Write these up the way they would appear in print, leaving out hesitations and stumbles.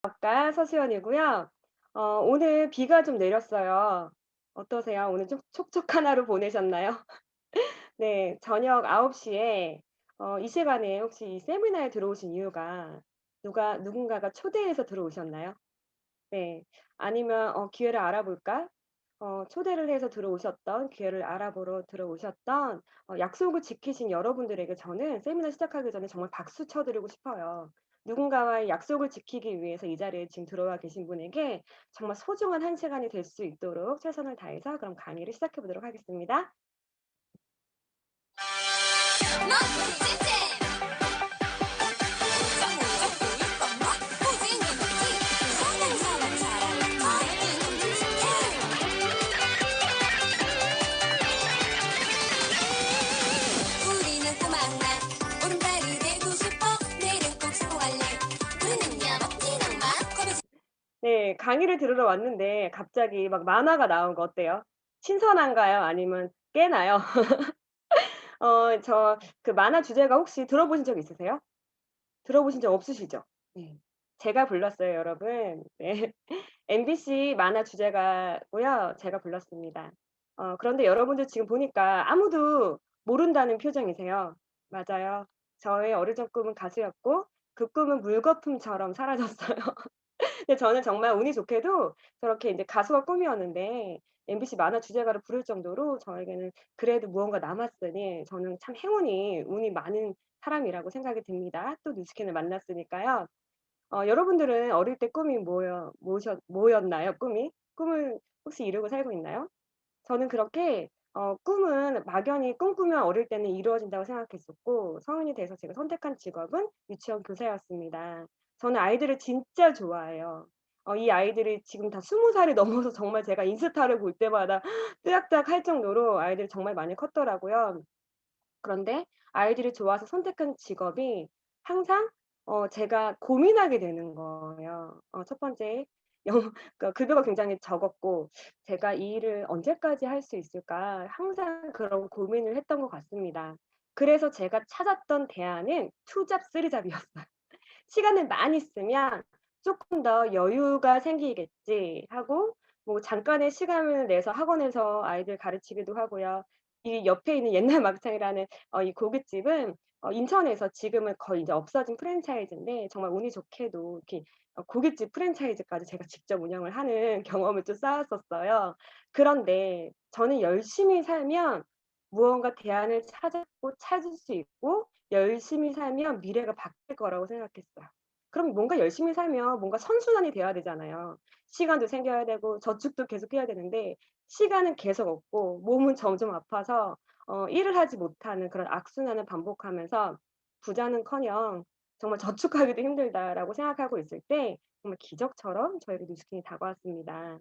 작가 서수연이고요. 오늘 비가 좀 내렸어요. 어떠세요? 오늘 좀 촉촉한 하루 보내셨나요? 네. 저녁 9홉시에 이 시간에 혹시 이 세미나에 들어오신 이유가 누군가가 초대해서 들어오셨나요? 네. 아니면 '기회를 알아볼까?' 초대를 해서 들어오셨던, 기회를 알아보러 들어오셨던 약속을 지키신 여러분들에게 저는 세미나 시작하기 전에 정말 박수 쳐 드리고 싶어요. 누군가와의 약속을 지키기 위해서 이 자리에 지금 들어와 계신 분에게 정말 소중한 한 시간이 될 수 있도록 최선을 다해서 그럼 강의를 시작해 보도록 하겠습니다. 우리는 꼬막나 오른발이 되고 싶어 내일은 꼭 성공할래 우리는야 멋진 악마 거부지 네. 강의를 들으러 왔는데 갑자기 막 만화가 나온 거 어때요? 신선한가요? 아니면 깨나요? 그 만화 주제가 혹시 들어보신 적 있으세요? 들어보신 적 없으시죠? 네. 제가 불렀어요 여러분. 네. MBC 만화 주제가고요. 제가 불렀습니다. 그런데 여러분들 지금 보니까 아무도 모른다는 표정이세요. 맞아요. 저의 어릴 적 꿈은 가수였고 그 꿈은 물거품처럼 사라졌어요. 근데 저는 정말 운이 좋게도 저렇게 인제 가수가 꿈이었는데 MBC 만화 주제가를 부를 정도로 저에게는 그래도 무언가 남았으니 저는 참 행운이 운이 많은 사람이라고 생각이 듭니다. 또 뉴스캔을 만났으니까요. 여러분들은 어릴 때 꿈이 뭐였나요, 꿈이? 꿈을 혹시 이루고 살고 있나요? 저는 그렇게 꿈은 막연히 꿈꾸면 어릴 때는 이루어진다고 생각했었고 성인이 돼서 제가 선택한 직업은 유치원 교사였습니다. 저는 아이들을 진짜 좋아해요. 이 아이들이 지금 다 20 살이 넘어서 정말 제가 인스타를 볼 때마다 뜨악뜨악할 정도로 아이들이 정말 많이 컸더라고요. 그런데 아이들이 좋아서 선택한 직업이 항상 제가 고민하게 되는 거예요. 첫 번째 그러니까 급여가 굉장히 적었고 '제가 이 일을 언제까지 할 수 있을까?' 항상 그런 고민을 했던 것 같습니다. 그래서 제가 찾았던 대안은 투 잡, 쓰리 잡이었어요. 시간을 많이 쓰면 쪼끔 더 여유가 생기겠지 하고 뭐 잠깐의 시간을 내서 학원에서 아이들 가르치기도 하고요. 이 옆에 있는 옛날 막창이라는 이 고깃집은 인천에서 지금은 거의 이제 없어진 프랜차이즈인데 정말 운이 좋게도 이렇게 고깃집 프랜차이즈까지 제가 직접 운영을 하는 경험을 좀 쌓았었어요. 그런데 저는 열심히 살면 무언가 대안을 찾을 수 있고 열심히 살면 미래가 바뀔 거라고 생각했어요. 그럼 뭔가 열심히 살면 뭔가 선순환이 돼야 되잖아요. 시간도 생겨야 되고 저축도 계속 해야 되는데 시간은 계속 없고 몸은 점점 아파서 일을 하지 못하는 그런 악순환을 반복하면서 부자는커녕 정말 '저축하기도 힘들다.'라고 생각하고 있을 때 정말 기적처럼 저에게 뉴스킨이 다가왔습니다.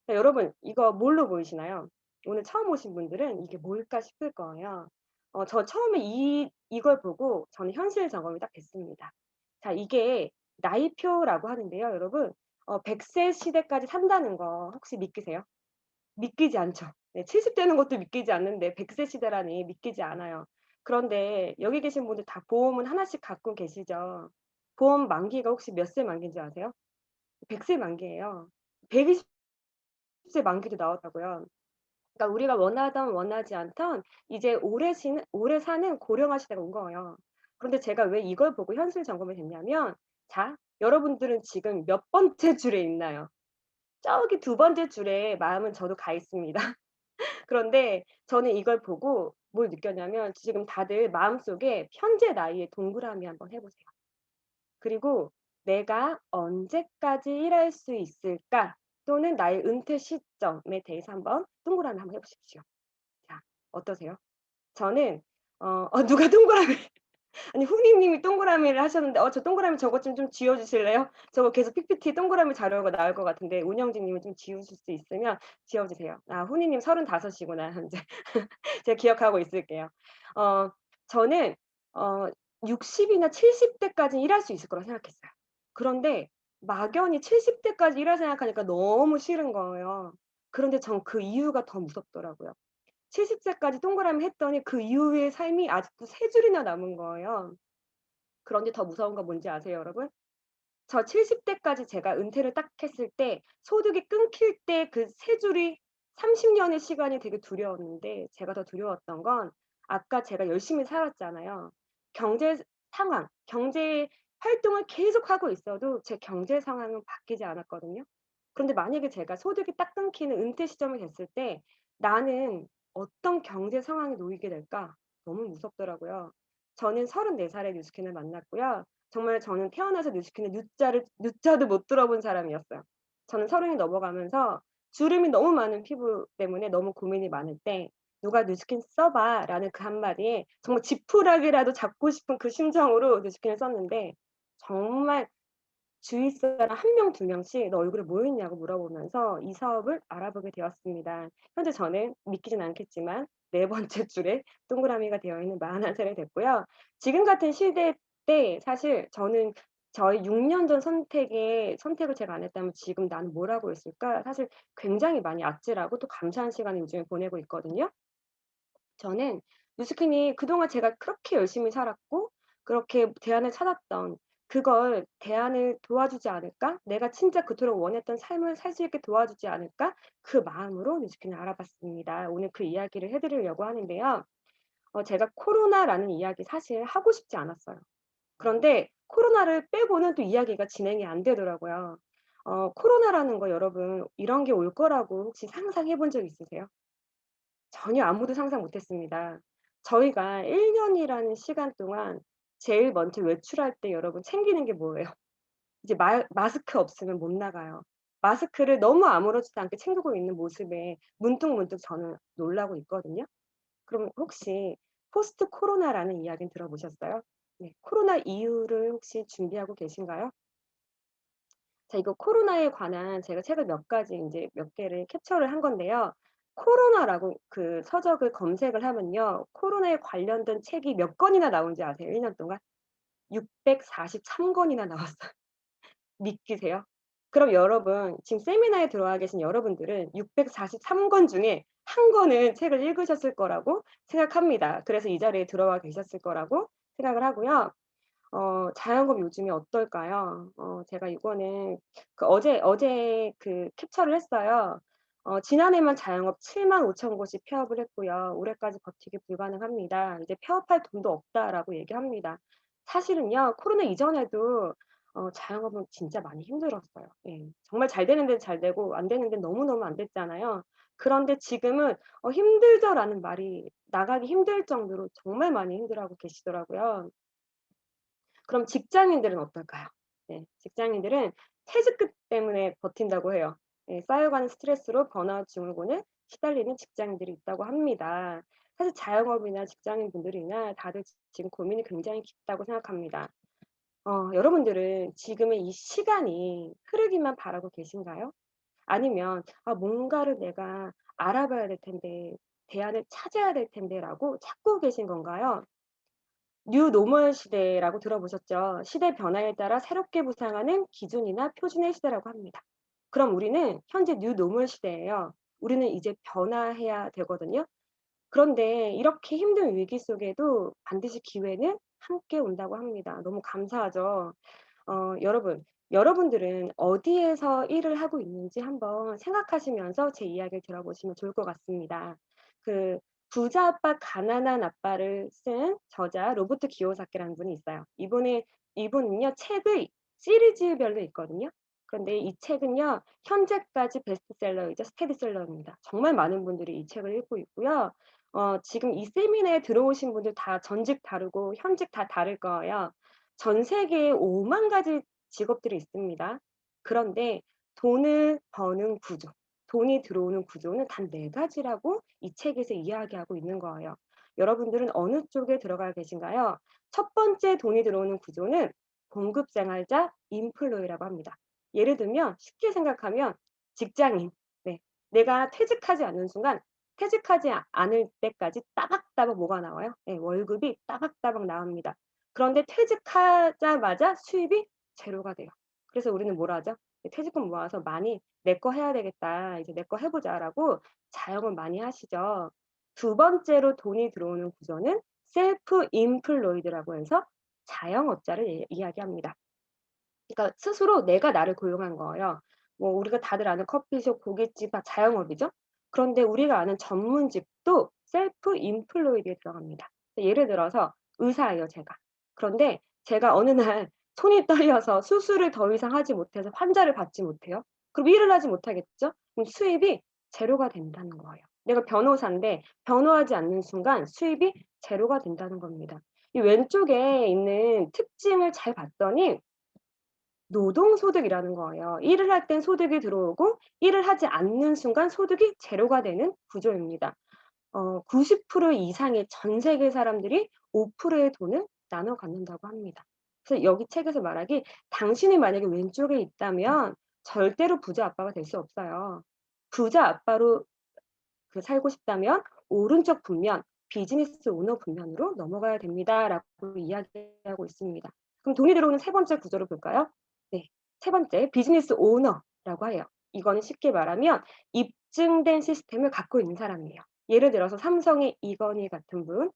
여러분 이거 뭘로 보이시나요? 오늘 처음 오신 분들은 '이게 뭘까?' 싶을 거예요. 저 처음에 이걸 보고 저는 현실 점검이 딱 됐습니다. 자 이게 나이표라고 하는데요 여러분. 100세 시대까지 산다는 거 혹시 믿기세요? 믿기지 않죠. 네 70 되는 것도 믿기지 않는데 100세 시대라니 믿기지 않아요. 그런데 여기 계신 분들 다 보험은 하나씩 갖고 계시죠? 보험 만기가 혹시 몇 세 만기인지 아세요? 100세 만기예요. 120세 만기도 나왔다고요. 그러니까 우리가 원하든 원하지 않든 이제 오래 사는 고령화 시대가 온 거예요. 그런데 제가 왜 이걸 보고 현실 점검이 됐냐면 자 여러분들은 지금 몇 번째 줄에 있나요? 저기 두 번째 줄에 마음은 저도 가 있습니다. 그런데 저는 이걸 보고 뭘 느꼈냐면 지금 다들 마음속에 현재 나이에 동그라미 한번 해 보세요. 그리고 '내가 언제까지 일할 수 있을까?' 또는 나의 은퇴 시점에 대해서 한번 동그라미 한번 해 보십시오. 자 어떠세요? 저는 누가 동그라미 아니 후니님이 동그라미를 하셨는데 저 동그라미 저것 좀 지워 주실래요? 저거 계속 PPT 동그라미 자료가 나올 것 같은데 운영진 님은 좀 지우실 수 있으면 지워 주세요. 아 후니님 35 이구나 현재. 제가 기억하고 있을게요. 어 저는 어 60 이나 70 대까지는 일할 수 있을 거라고 생각했어요. 그런데 막연히 70 대까지 일할 생각하니까 너무 싫은 거예요. 그런데 전 그 이유가 더 무섭더라고요. 70 세까지 동그라미 했더니 그 이후의 삶이 아직도 3 줄이나 남은 거예요. 그런데 더 무서운 건 뭔지 아세요 여러분? 저 70 대까지 제가 은퇴를 딱 했을 때 소득이 끊길 때 그 세 줄이 30 년의 시간이 되게 두려웠는데 제가 더 두려웠던 건 아까 제가 열심히 살았잖아요. 경제 상황, 경제 활동을 계속하고 있어도 제 경제 상황은 바뀌지 않았거든요. 그런데 만약에 제가 소득이 딱 끊기는 은퇴 시점이 됐을 때 '나는 어떤 경제 상황에 놓이게 될까?' 너무 무섭더라고요. 저는 34 살에 뉴스킨을 만났고요. 정말 저는 태어나서 뉴스킨의 뉴자도 못 들어본 사람이었어요. 저는 30이 넘어가면서 주름이 너무 많은 피부 때문에 너무 고민이 많을 때 "누가 뉴스킨 써 봐."라는 그 한마디에 정말 지푸라기라도 잡고 싶은 그 심정으로 뉴스킨을 썼는데 정말 주위 사람 1 명, 2 명씩 "너 얼굴에 뭐 있냐."고 물어보면서 이 사업을 알아보게 되었습니다. 현재 저는 믿기진 않겠지만 네 번째 줄에 동그라미가 되어 있는 41 살이 됐고요. 지금 같은 시대 때 사실 저는 저의 6년 전 선택을 제가 안 했다면 지금 '나는 뭘 하고 있을까?' 사실 굉장히 많이 아찔하고 또 감사한 시간을 요즘에 보내고 있거든요. 저는 뉴스킨이 그동안 제가 그렇게 열심히 살았고 그렇게 대안을 찾았던 그걸 '대안을 도와주지 않을까? 내가 진짜 그토록 원했던 삶을 살 수 있게 도와주지 않을까?' 그 마음으로 뉴스킨을 알아봤습니다. 오늘 그 이야기를 해 드리려고 하는데요. 제가 코로나라는 이야기 사실 하고 싶지 않았어요. 그런데 코로나를 빼고는 또 이야기가 진행이 안 되더라고요. 코로나라는 거 여러분 이런 게 올 거라고 혹시 상상해 본 적 있으세요? 전혀 아무도 상상 못 했습니다. 저희가 1 년이라는 시간 동안 제일 먼저 외출할 때 여러분 챙기는 게 뭐예요? 이제 마스크 없으면 못 나가요. 마스크를 너무 아무렇지도 않게 챙기고 있는 모습에 문득문득 저는 놀라고 있거든요. 그럼 혹시 포스트 코로나라는 이야기는 들어보셨어요? 네. 코로나 이후를 혹시 준비하고 계신가요? 자 이거 코로나에 관한 제가 책을 몇 가지 인제 몇 개를 캡처를 한 건데요. 코로나라고 그 서적을 검색을 하면요. 코로나에 관련된 책이 몇 권이나 나온지 아세요? 1년 동안? 643 권이나 나왔어요. 믿기세요? 그럼 여러분 지금 세미나에 들어와 계신 여러분들은 643권 중에 한 권은 책을 읽으셨을 거라고 생각합니다. 그래서 이 자리에 들어와 계셨을 거라고 생각을 하고요. 자연검 요즘이 어떨까요? 제가 이거는 그 어제 그 캡처를 했어요. 지난해만 자영업 75,000 곳이 폐업을 했고요. 올해까지 버티기 불가능합니다. 이제 "폐업할 돈도 없다."라고 얘기합니다. 사실은요. 코로나 이전에도 자영업은 진짜 많이 힘들었어요. 예. 정말 잘 되는 데는 잘 되고 안 되는 데는 너무너무 안 됐잖아요. 그런데 지금은 "힘들다."라는 말이 나가기 힘들 정도로 정말 많이 힘들어하고 계시더라고요. 그럼 직장인들은 어떨까요? 네. 직장인들은 퇴직금 때문에 버틴다고 해요. 예. 쌓여가는 스트레스로 번아웃 증후군에 시달리는 직장인들이 있다고 합니다. 사실 자영업이나 직장인분들이나 다들 지금 고민이 굉장히 깊다고 생각합니다. 여러분들은 지금의 이 시간이 흐르기만 바라고 계신가요? 아니면 '아 뭔가를 내가 알아봐야 될 텐데. 대안을 찾아야 될 텐데.'라고 찾고 계신 건가요? 뉴 노멀 시대라고 들어보셨죠? 시대 변화에 따라 새롭게 부상하는 기준이나 표준의 시대라고 합니다. 그럼 우리는 현재 뉴 노멀 시대예요. 우리는 이제 변화해야 되거든요. 그런데 이렇게 힘든 위기 속에도 반드시 기회는 함께 온다고 합니다. 너무 감사하죠. 여러분들은 어디에서 일을 하고 있는지 한번 생각하시면서 제 이야기를 들어보시면 좋을 것 같습니다. 그 부자 아빠 가난한 아빠를 쓴 저자 로버트 기요사키라는 분이 있어요. 이분은요 책의 시리즈별로 있거든요. 그런데 이 책은요 현재까지 베스트셀러이자 스테디셀러입니다. 정말 많은 분들이 이 책을 읽고 있고요. 지금 이 세미나에 들어오신 분들 다 전직 다르고 현직 다 다를 거예요. 전 세계에 5만 가지 직업들이 있습니다. 그런데 돈을 버는 구조, 돈이 들어오는 구조는 단 4 가지라고 이 책에서 이야기하고 있는 거예요. 여러분들은 어느 쪽에 들어가 계신가요? 첫 번째 돈이 들어오는 구조는 공급 생활자 인플로이라고 합니다. 예를 들면 쉽게 생각하면 직장인. 네. 내가 퇴직하지 않는 순간 퇴직하지 않을 때까지 따박따박 뭐가 나와요? 예 월급이 따박따박 나옵니다. 그런데 퇴직하자마자 수입이 제로가 돼요. 그래서 우리는 뭘 하죠? 퇴직금 모아서 많이 '내 거 해야 되겠다. 이제 내 거 해 보자.'라고 자영업 많이 하시죠. 두 번째로 돈이 들어오는 구조는 셀프 임플로이드라고 해서 자영업자를 이야기합니다. 그러니까 스스로 내가 나를 고용한 거예요. 뭐 우리가 다들 아는 커피숍, 고깃집 다 자영업이죠. 그런데 우리가 아는 전문직도 셀프 임플로이드에 들어갑니다. 예를 들어서 의사예요, 제가. 그런데 제가 어느 날 손이 떨려서 수술을 더 이상 하지 못해서 환자를 받지 못해요. 그럼 일을 하지 못하겠죠? 그럼 수입이 제로가 된다는 거예요. 내가 변호사인데 변호하지 않는 순간 수입이 제로가 된다는 겁니다. 이 왼쪽에 있는 특징을 잘 봤더니 노동소득이라는 거예요. 일을 할 땐 소득이 들어오고 일을 하지 않는 순간 소득이 제로가 되는 구조입니다. 90% 이상의 전 세계 사람들이 5%의 돈을 나눠 갖는다고 합니다. 그래서 여기 책에서 말하길 당신이 만약에 왼쪽에 있다면 절대로 부자 아빠가 될 수 없어요. 부자 아빠로 살고 싶다면 오른쪽 분면, 비즈니스 오너 분면으로 넘어가야 됩니다라고 이야기하고 있습니다. 그럼 돈이 들어오는 세 번째 구조를 볼까요? 네. 세 번째 비즈니스 오너라고 해요. 이거는 쉽게 말하면 입증된 시스템을 갖고 있는 사람이에요. 예를 들어서 삼성의 이건희 같은 분,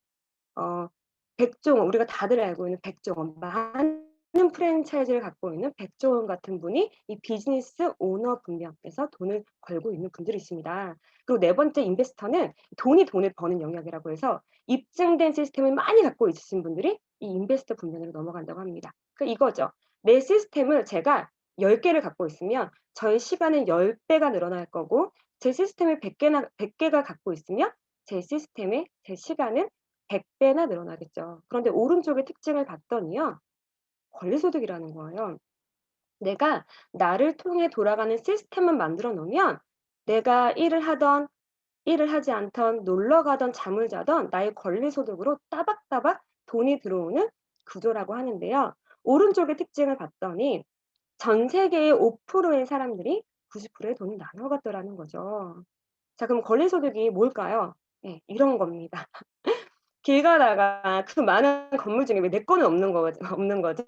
백종원, 우리가 다들 알고 있는 백종원, 많은 프랜차이즈를 갖고 있는 백종원 같은 분이 이 비즈니스 오너 분야에서 돈을 벌고 있는 분들이 있습니다. 그리고 네 번째 인베스터는 돈을 버는 영역이라고 해서 입증된 시스템을 많이 갖고 있으신 분들이 이 인베스터 분야로 넘어간다고 합니다. 그러니까 이거죠. 내 시스템을 제가 10개를 갖고 있으면 저의 시간은 10배가 늘어날 거고 제 시스템을 100개가 갖고 있으면 제 시간은 100배나 늘어나겠죠. 그런데 오른쪽의 특징을 봤더니요. 권리소득이라는 거예요. 내가 나를 통해 돌아가는 시스템을 만들어 놓으면 내가 일을 하지 않던 놀러 가던 잠을 자던 나의 권리소득으로 따박따박 돈이 들어오는 구조라고 하는데요. 오른쪽의 특징을 봤더니 전 세계의 5%의 사람들이 90%의 돈을 나눠 갔더라는 거죠. 자, 그럼 권리소득이 뭘까요? 네, 이런 겁니다. 길 가다가 그 많은 건물 중에 왜 내 거는 없는 거죠?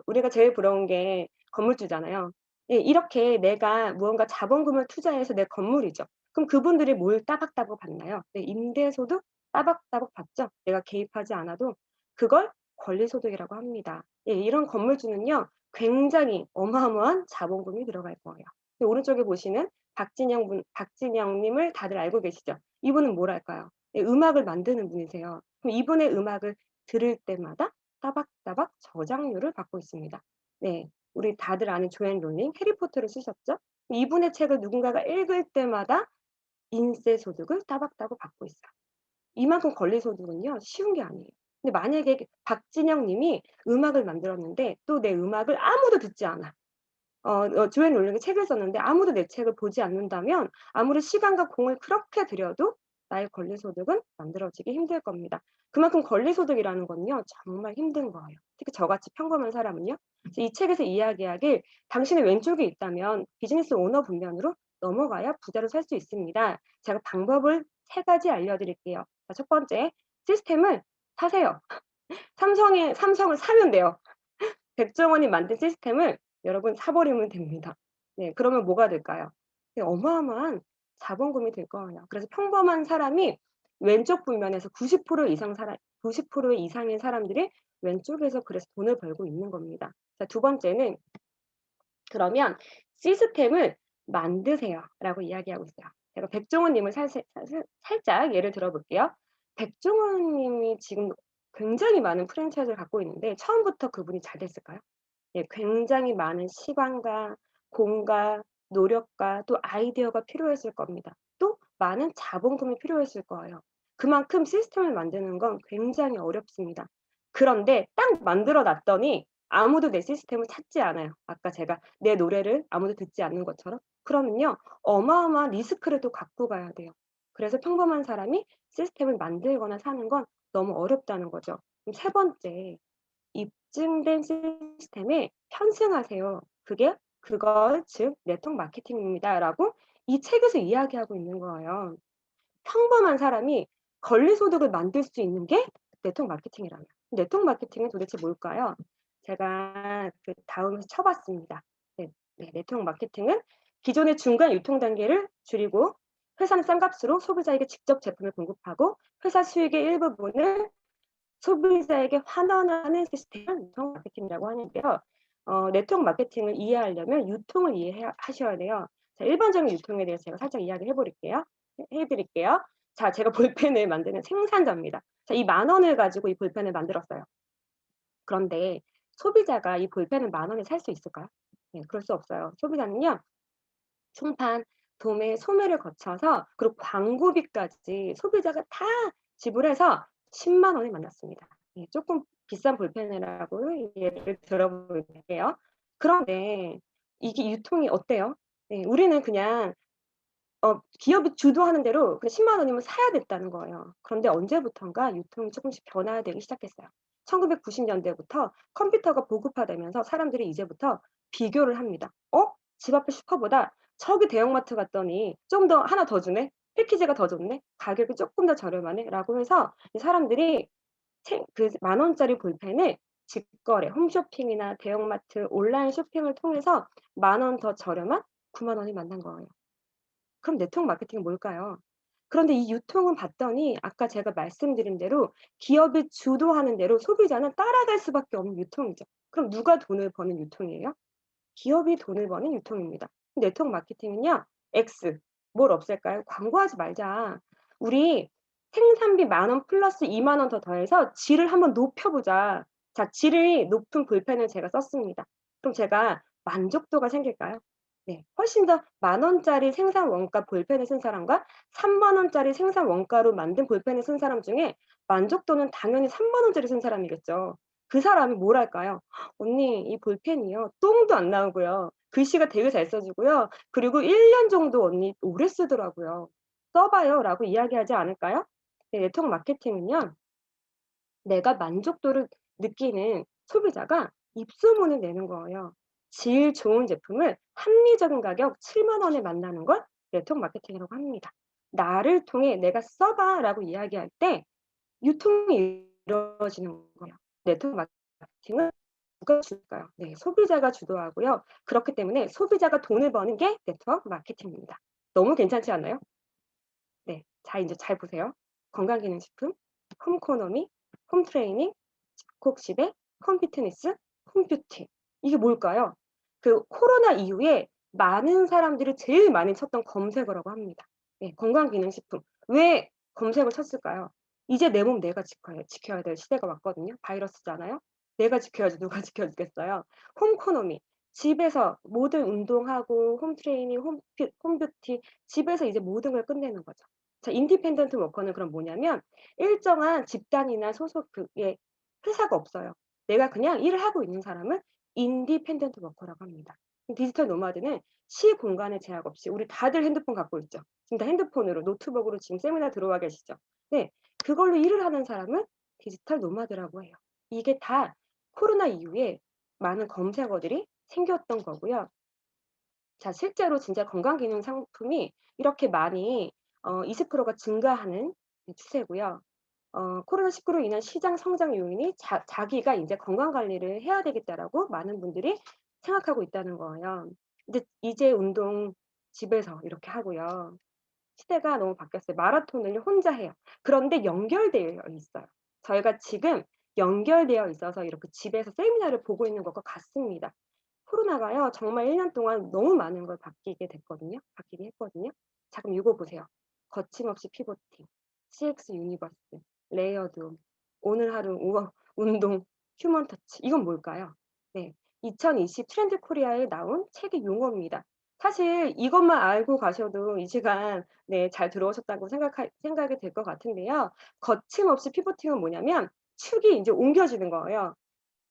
우리가 제일 부러운 게 건물주잖아요. 예, 이렇게 내가 무언가 자본금을 투자해서 내 건물이죠. 그럼 그분들이 뭘 따박따박 받나요? 네, 임대소득 따박따박 받죠. 내가 개입하지 않아도 그걸 권리소득이라고 합니다. 예, 이런 건물주는요, 굉장히 어마어마한 자본금이 들어갈 거예요. 오른쪽에 보시는 박진영 님을 다들 알고 계시죠? 이분은 뭐랄까요? 예, 음악을 만드는 분이세요. 그럼 이분의 음악을 들을 때마다 따박따박 저작료를 받고 있습니다. 네. 우리 다들 아는 조앤 롤링 해리포터를 쓰셨죠? 이분의 책을 누군가가 읽을 때마다 인세 소득을 따박따박 받고 있어요. 이만큼 권리 소득은요, 쉬운 게 아니에요. 근데 만약에 박진영 님이 음악을 만들었는데 또 내 음악을 아무도 듣지 않아. 조앤 롤링이 책을 썼는데 아무도 내 책을 보지 않는다면 아무리 시간과 공을 그렇게 들여도 나의 권리 소득은 만들어지기 힘들 겁니다. 그만큼 권리 소득이라는 건요, 정말 힘든 거예요. 특히 저같이 평범한 사람은요. 그래서 이 책에서 이야기하길 당신의 왼쪽에 있다면 비즈니스 오너 분면으로 넘어가야 부자로 살 수 있습니다. 제가 방법을 3가지 알려드릴게요. 자, 첫 번째, 시스템을 사세요. 삼성을 사면 돼요. 백종원이 만든 시스템을 여러분 사버리면 됩니다. 네, 그러면 뭐가 될까요? 네, 어마어마한 자본금이 될 거예요. 그래서 평범한 사람이 왼쪽 분면에서 90% 이상의 사람들이 왼쪽에서 그래서 돈을 벌고 있는 겁니다. 자, 두 번째는 그러면 시스템을 만드세요라고 이야기하고 있어요. 제가 백종원 님을 살짝 예를 들어 볼게요. 백종원 님이 지금 굉장히 많은 프랜차이즈를 갖고 있는데 처음부터 그분이 잘 됐을까요? 예, 굉장히 많은 시간과 공과 노력과 또 아이디어가 필요했을 겁니다. 또 많은 자본금이 필요했을 거예요. 그만큼 시스템을 만드는 건 굉장히 어렵습니다. 그런데 딱 만들어 놨더니 아무도 내 시스템을 찾지 않아요. 아까 제가 내 노래를 아무도 듣지 않는 것처럼. 그러면요, 어마어마한 리스크를 또 갖고 가야 돼요. 그래서 평범한 사람이 시스템을 만들거나 사는 건 너무 어렵다는 거죠. 그럼 세 번째, 입증된 시스템에 편승하세요. 그걸 즉 네트워크 마케팅입니다라고 이 책에서 이야기하고 있는 거예요. 평범한 사람이 권리소득을 만들 수 있는 게 네트워크 마케팅이라면. 네트워크 마케팅은 도대체 뭘까요? 제가 그 다음에 쳐봤습니다. 네, 네트워크 마케팅은 기존의 중간 유통 단계를 줄이고 회사는 싼 값으로 소비자에게 직접 제품을 공급하고 회사 수익의 일부분을 소비자에게 환원하는 시스템을 네트워크 마케팅이라고 하는데요. 네트워크 마케팅을 이해하려면 유통을 하셔야 돼요. 자, 일반적인 유통에 대해서 제가 살짝 이야기해 버릴게요. 해 드릴게요. 자, 제가 볼펜을 만드는 생산자입니다. 자, 이 10,000원을 가지고 이 볼펜을 만들었어요. 그런데 소비자가 이 볼펜을 10,000원에 살 수 있을까요? 네, 그럴 수 없어요. 소비자는요, 총판, 도매, 소매를 거쳐서 그리고 광고비까지 소비자가 다 지불해서 10만 원에 만났습니다. 예, 조금 비싼 볼펜이라고 예를 들어 볼게요. 그런데 이게 유통이 어때요? 예, 우리는 그냥 기업이 주도하는 대로 그 10만 원이면 사야 됐다는 거예요. 그런데 언제부턴가 유통이 조금씩 변화되기 시작했어요. 1990 년대부터 컴퓨터가 보급화되면서 사람들이 이제부터 비교를 합니다. 집 앞에 슈퍼보다 저기 대형마트 갔더니 좀 더 하나 더 주네. 패키지가 더 좋네. 가격이 쪼끔 더 저렴하네.'라고 해서 이 사람들이 그 만 원짜리 볼펜을 직거래, 홈쇼핑이나 대형마트 온라인 쇼핑을 통해서 만 원 더 저렴한 9만 원에 만난 거예요. 그럼 네트워크 마케팅은 뭘까요? 그런데 이 유통은 봤더니 아까 제가 말씀드린 대로 기업이 주도하는 대로 소비자는 따라갈 수밖에 없는 유통이죠. 그럼 누가 돈을 버는 유통이에요? 기업이 돈을 버는 유통입니다. 네트워크 마케팅은요. X. 뭘 없앨까요? 광고하지 말자. 우리 생산비 10,000원 플러스 20,000원 더 더해서 질을 한번 높여 보자. 자, 질이 높은 볼펜을 제가 썼습니다. 그럼 제가 만족도가 생길까요? 네. 훨씬 더 10,000원짜리 생산 원가 볼펜을 쓴 사람과 30,000원짜리 생산 원가로 만든 볼펜을 쓴 사람 중에 만족도는 당연히 30,000원짜리 쓴 사람이겠죠. 그 사람이 뭘 할까요? "언니 이 볼펜이요. 똥도 안 나오고요. 글씨가 되게 잘 써지고요. 그리고 1년 정도 언니 오래 쓰더라고요. 써 봐요."라고 이야기하지 않을까요? 네, 네트워크 마케팅은요. 내가 만족도를 느끼는 소비자가 입소문을 내는 거예요. 질 좋은 제품을 합리적인 가격 7만 원에 만나는 걸 네트워크 마케팅이라고 합니다. "나를 통해 내가 써 봐."라고 이야기할 때 유통이 이루어지는 거예요. 네트워크 마케팅은 누가 줄까요? 네, 소비자가 주도하고요. 그렇기 때문에 소비자가 돈을 버는 게 네트워크 마케팅입니다. 너무 괜찮지 않나요? 네. 자, 인제 잘 보세요. 건강기능식품, 홈코노미, 홈트레이닝, 집콕시배, 홈피트니스, 홈뷰티. 이게 뭘까요? 그 코로나 이후에 많은 사람들이 제일 많이 쳤던 검색어라고 합니다. 예, 건강기능식품. 왜 검색을 쳤을까요? 이제 내 몸 내가 지켜야 될 시대가 왔거든요. 바이러스잖아요. 내가 지켜야지 누가 지켜주겠어요. 홈코노미. 집에서 모든 운동하고 홈트레이닝, 홈뷰티 집에서 이제 모든 걸 끝내는 거죠. 자, 인디펜던트 워커는 그럼 뭐냐면 일정한 집단이나 소속의 회사가 없어요. 내가 그냥 일을 하고 있는 사람을 인디펜던트 워커라고 합니다. 디지털 노마드는 시 공간의 제약 없이 우리 다들 핸드폰 갖고 있죠. 지금 다 핸드폰으로 노트북으로 지금 세미나 들어와 계시죠. 네. 그걸로 일을 하는 사람은 디지털 노마드라고 해요. 이게 다 코로나 이후에 많은 검색어들이 생겼던 거고요. 자, 실제로 진짜 건강기능 상품이 이렇게 많이 20%가 증가하는 추세고요. 코로나19로 인한 시장 성장 요인이 자기가 인제 '건강 관리를 해야 되겠다.'라고 많은 분들이 생각하고 있다는 거예요. 근데 이제 운동 집에서 이렇게 하고요. 시대가 너무 바뀌었어요. 마라톤을 혼자 해요. 그런데 연결되어 있어요. 저희가 지금 연결되어 있어서 이렇게 집에서 세미나를 보고 있는 것과 같습니다. 코로나가요, 정말 1년 동안 너무 많은 걸 바뀌게 했거든요. 자, 그럼 요거 보세요. 거침없이 피보팅, CX 유니버스, 레이어드 온, 오늘 하루 운동, 휴먼 터치. 이건 뭘까요? 네. 2020 트렌드 코리아에 나온 책의 용어입니다. 사실 이것만 알고 가셔도 이 시간 네, 잘 들어오셨다고 생각이 될 것 같은데요. 거침없이 피보팅은 뭐냐면 축이 인제 옮겨지는 거예요.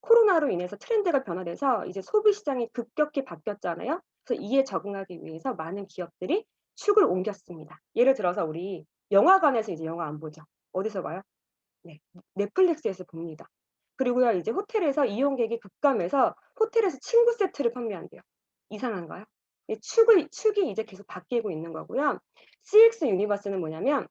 코로나로 인해서 트렌드가 변화돼서 이제 소비 시장이 급격히 바뀌었잖아요. 그래서 이에 적응하기 위해서 많은 기업들이 축을 옮겼습니다. 예를 들어서 우리 영화관에서 이제 영화 안 보죠. 어디서 봐요? 네. 넷플릭스에서 봅니다. 그리고요, 이제 호텔에서 이용객이 급감해서 호텔에서 침구 세트를 판매한대요. 이상한가요? 이 축이 이제 계속 바뀌고 있는 거고요. CX 유니버스는 뭐냐면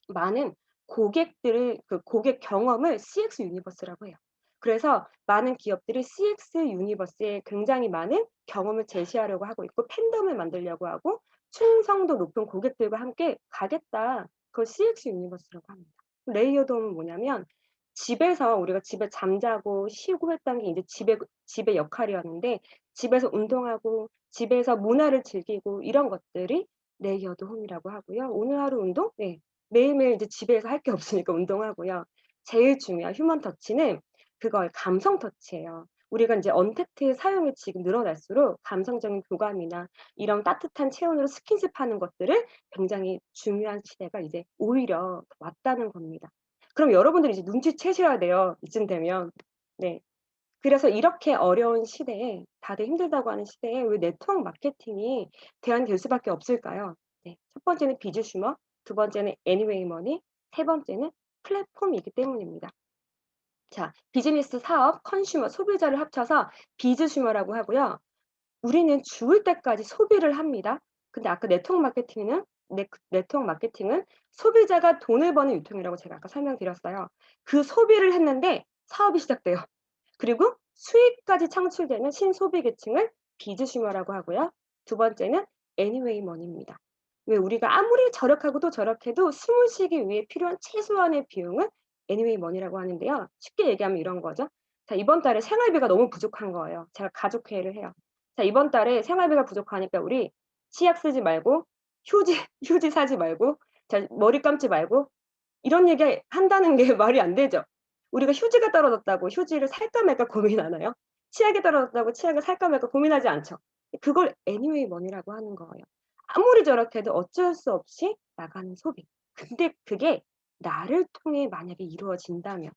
많은 고객들을 그 고객 경험을 CX 유니버스라고 해요. 그래서 많은 기업들이 CX 유니버스에 굉장히 많은 경험을 제시하려고 하고 있고 팬덤을 만들려고 하고 충성도 높은 고객들과 함께 가겠다. 그걸 CX 유니버스라고 합니다. 레이어드 홈은 뭐냐면 집에서 우리가 집에 잠자고 쉬고 했던 게 이제 집의 역할이었는데 집에서 운동하고 집에서 문화를 즐기고 이런 것들이 레이어드 홈이라고 하고요. 오늘 하루 운동? 네. 매일매일 이제 집에서 할 게 없으니까 운동하고요. 제일 중요한 휴먼 터치는 그거예요. 감성 터치예요. 우리가 인제 언택트 사용이 지금 늘어날수록 감성적인 교감이나 이런 따뜻한 체온으로 스킨십하는 것들을 굉장히 중요한 시대가 이제 오히려 왔다는 겁니다. 그럼 여러분들이 이제 눈치채셔야 돼요, 이쯤 되면. 네. 그래서 이렇게 어려운 시대에 다들 힘들다고 하는 시대에 왜 네트워크 마케팅이 대안이 될 수밖에 없을까요? 네. 첫 번째는 비즈슈머, 두 번째는 애니웨이 머니, 세 번째는 플랫폼이기 때문입니다. 자, 비즈니스, 사업, 컨슈머, 소비자를 합쳐서 비즈슈머라고 하고요. 우리는 죽을 때까지 소비를 합니다. 근데 아까 네트워크 마케팅은 소비자가 돈을 버는 유통이라고 제가 아까 설명드렸어요. 그 소비를 했는데 사업이 시작돼요. 그리고 수익까지 창출되는 신소비 계층을 비즈슈머라고 하고요. 두 번째는 애니웨이 머니입니다. 왜 우리가 아무리 절약하고도 절약해도 숨을 쉬기 위해 필요한 최소한의 비용을 애니웨이 머니라고 하는데요. 쉽게 얘기하면 이런 거죠. 자, 이번 달에 생활비가 너무 부족한 거예요. 제가 가족 회의를 해요. 자, 이번 달에 생활비가 부족하니까 우리 치약 쓰지 말고 휴지 휴지 사지 말고 자, 머리 감지 말고 이런 얘기 한다는 게 말이 안 되죠. 우리가 휴지가 떨어졌다고 휴지를 살까 말까 고민하나요? 치약이 떨어졌다고 치약을 살까 말까 고민하지 않죠. 그걸 애니웨이 머니라고 하는 거예요. 아무리 절약해도 어쩔 수 없이 나가는 소비. 근데 그게 나를 통해 만약에 이루어진다면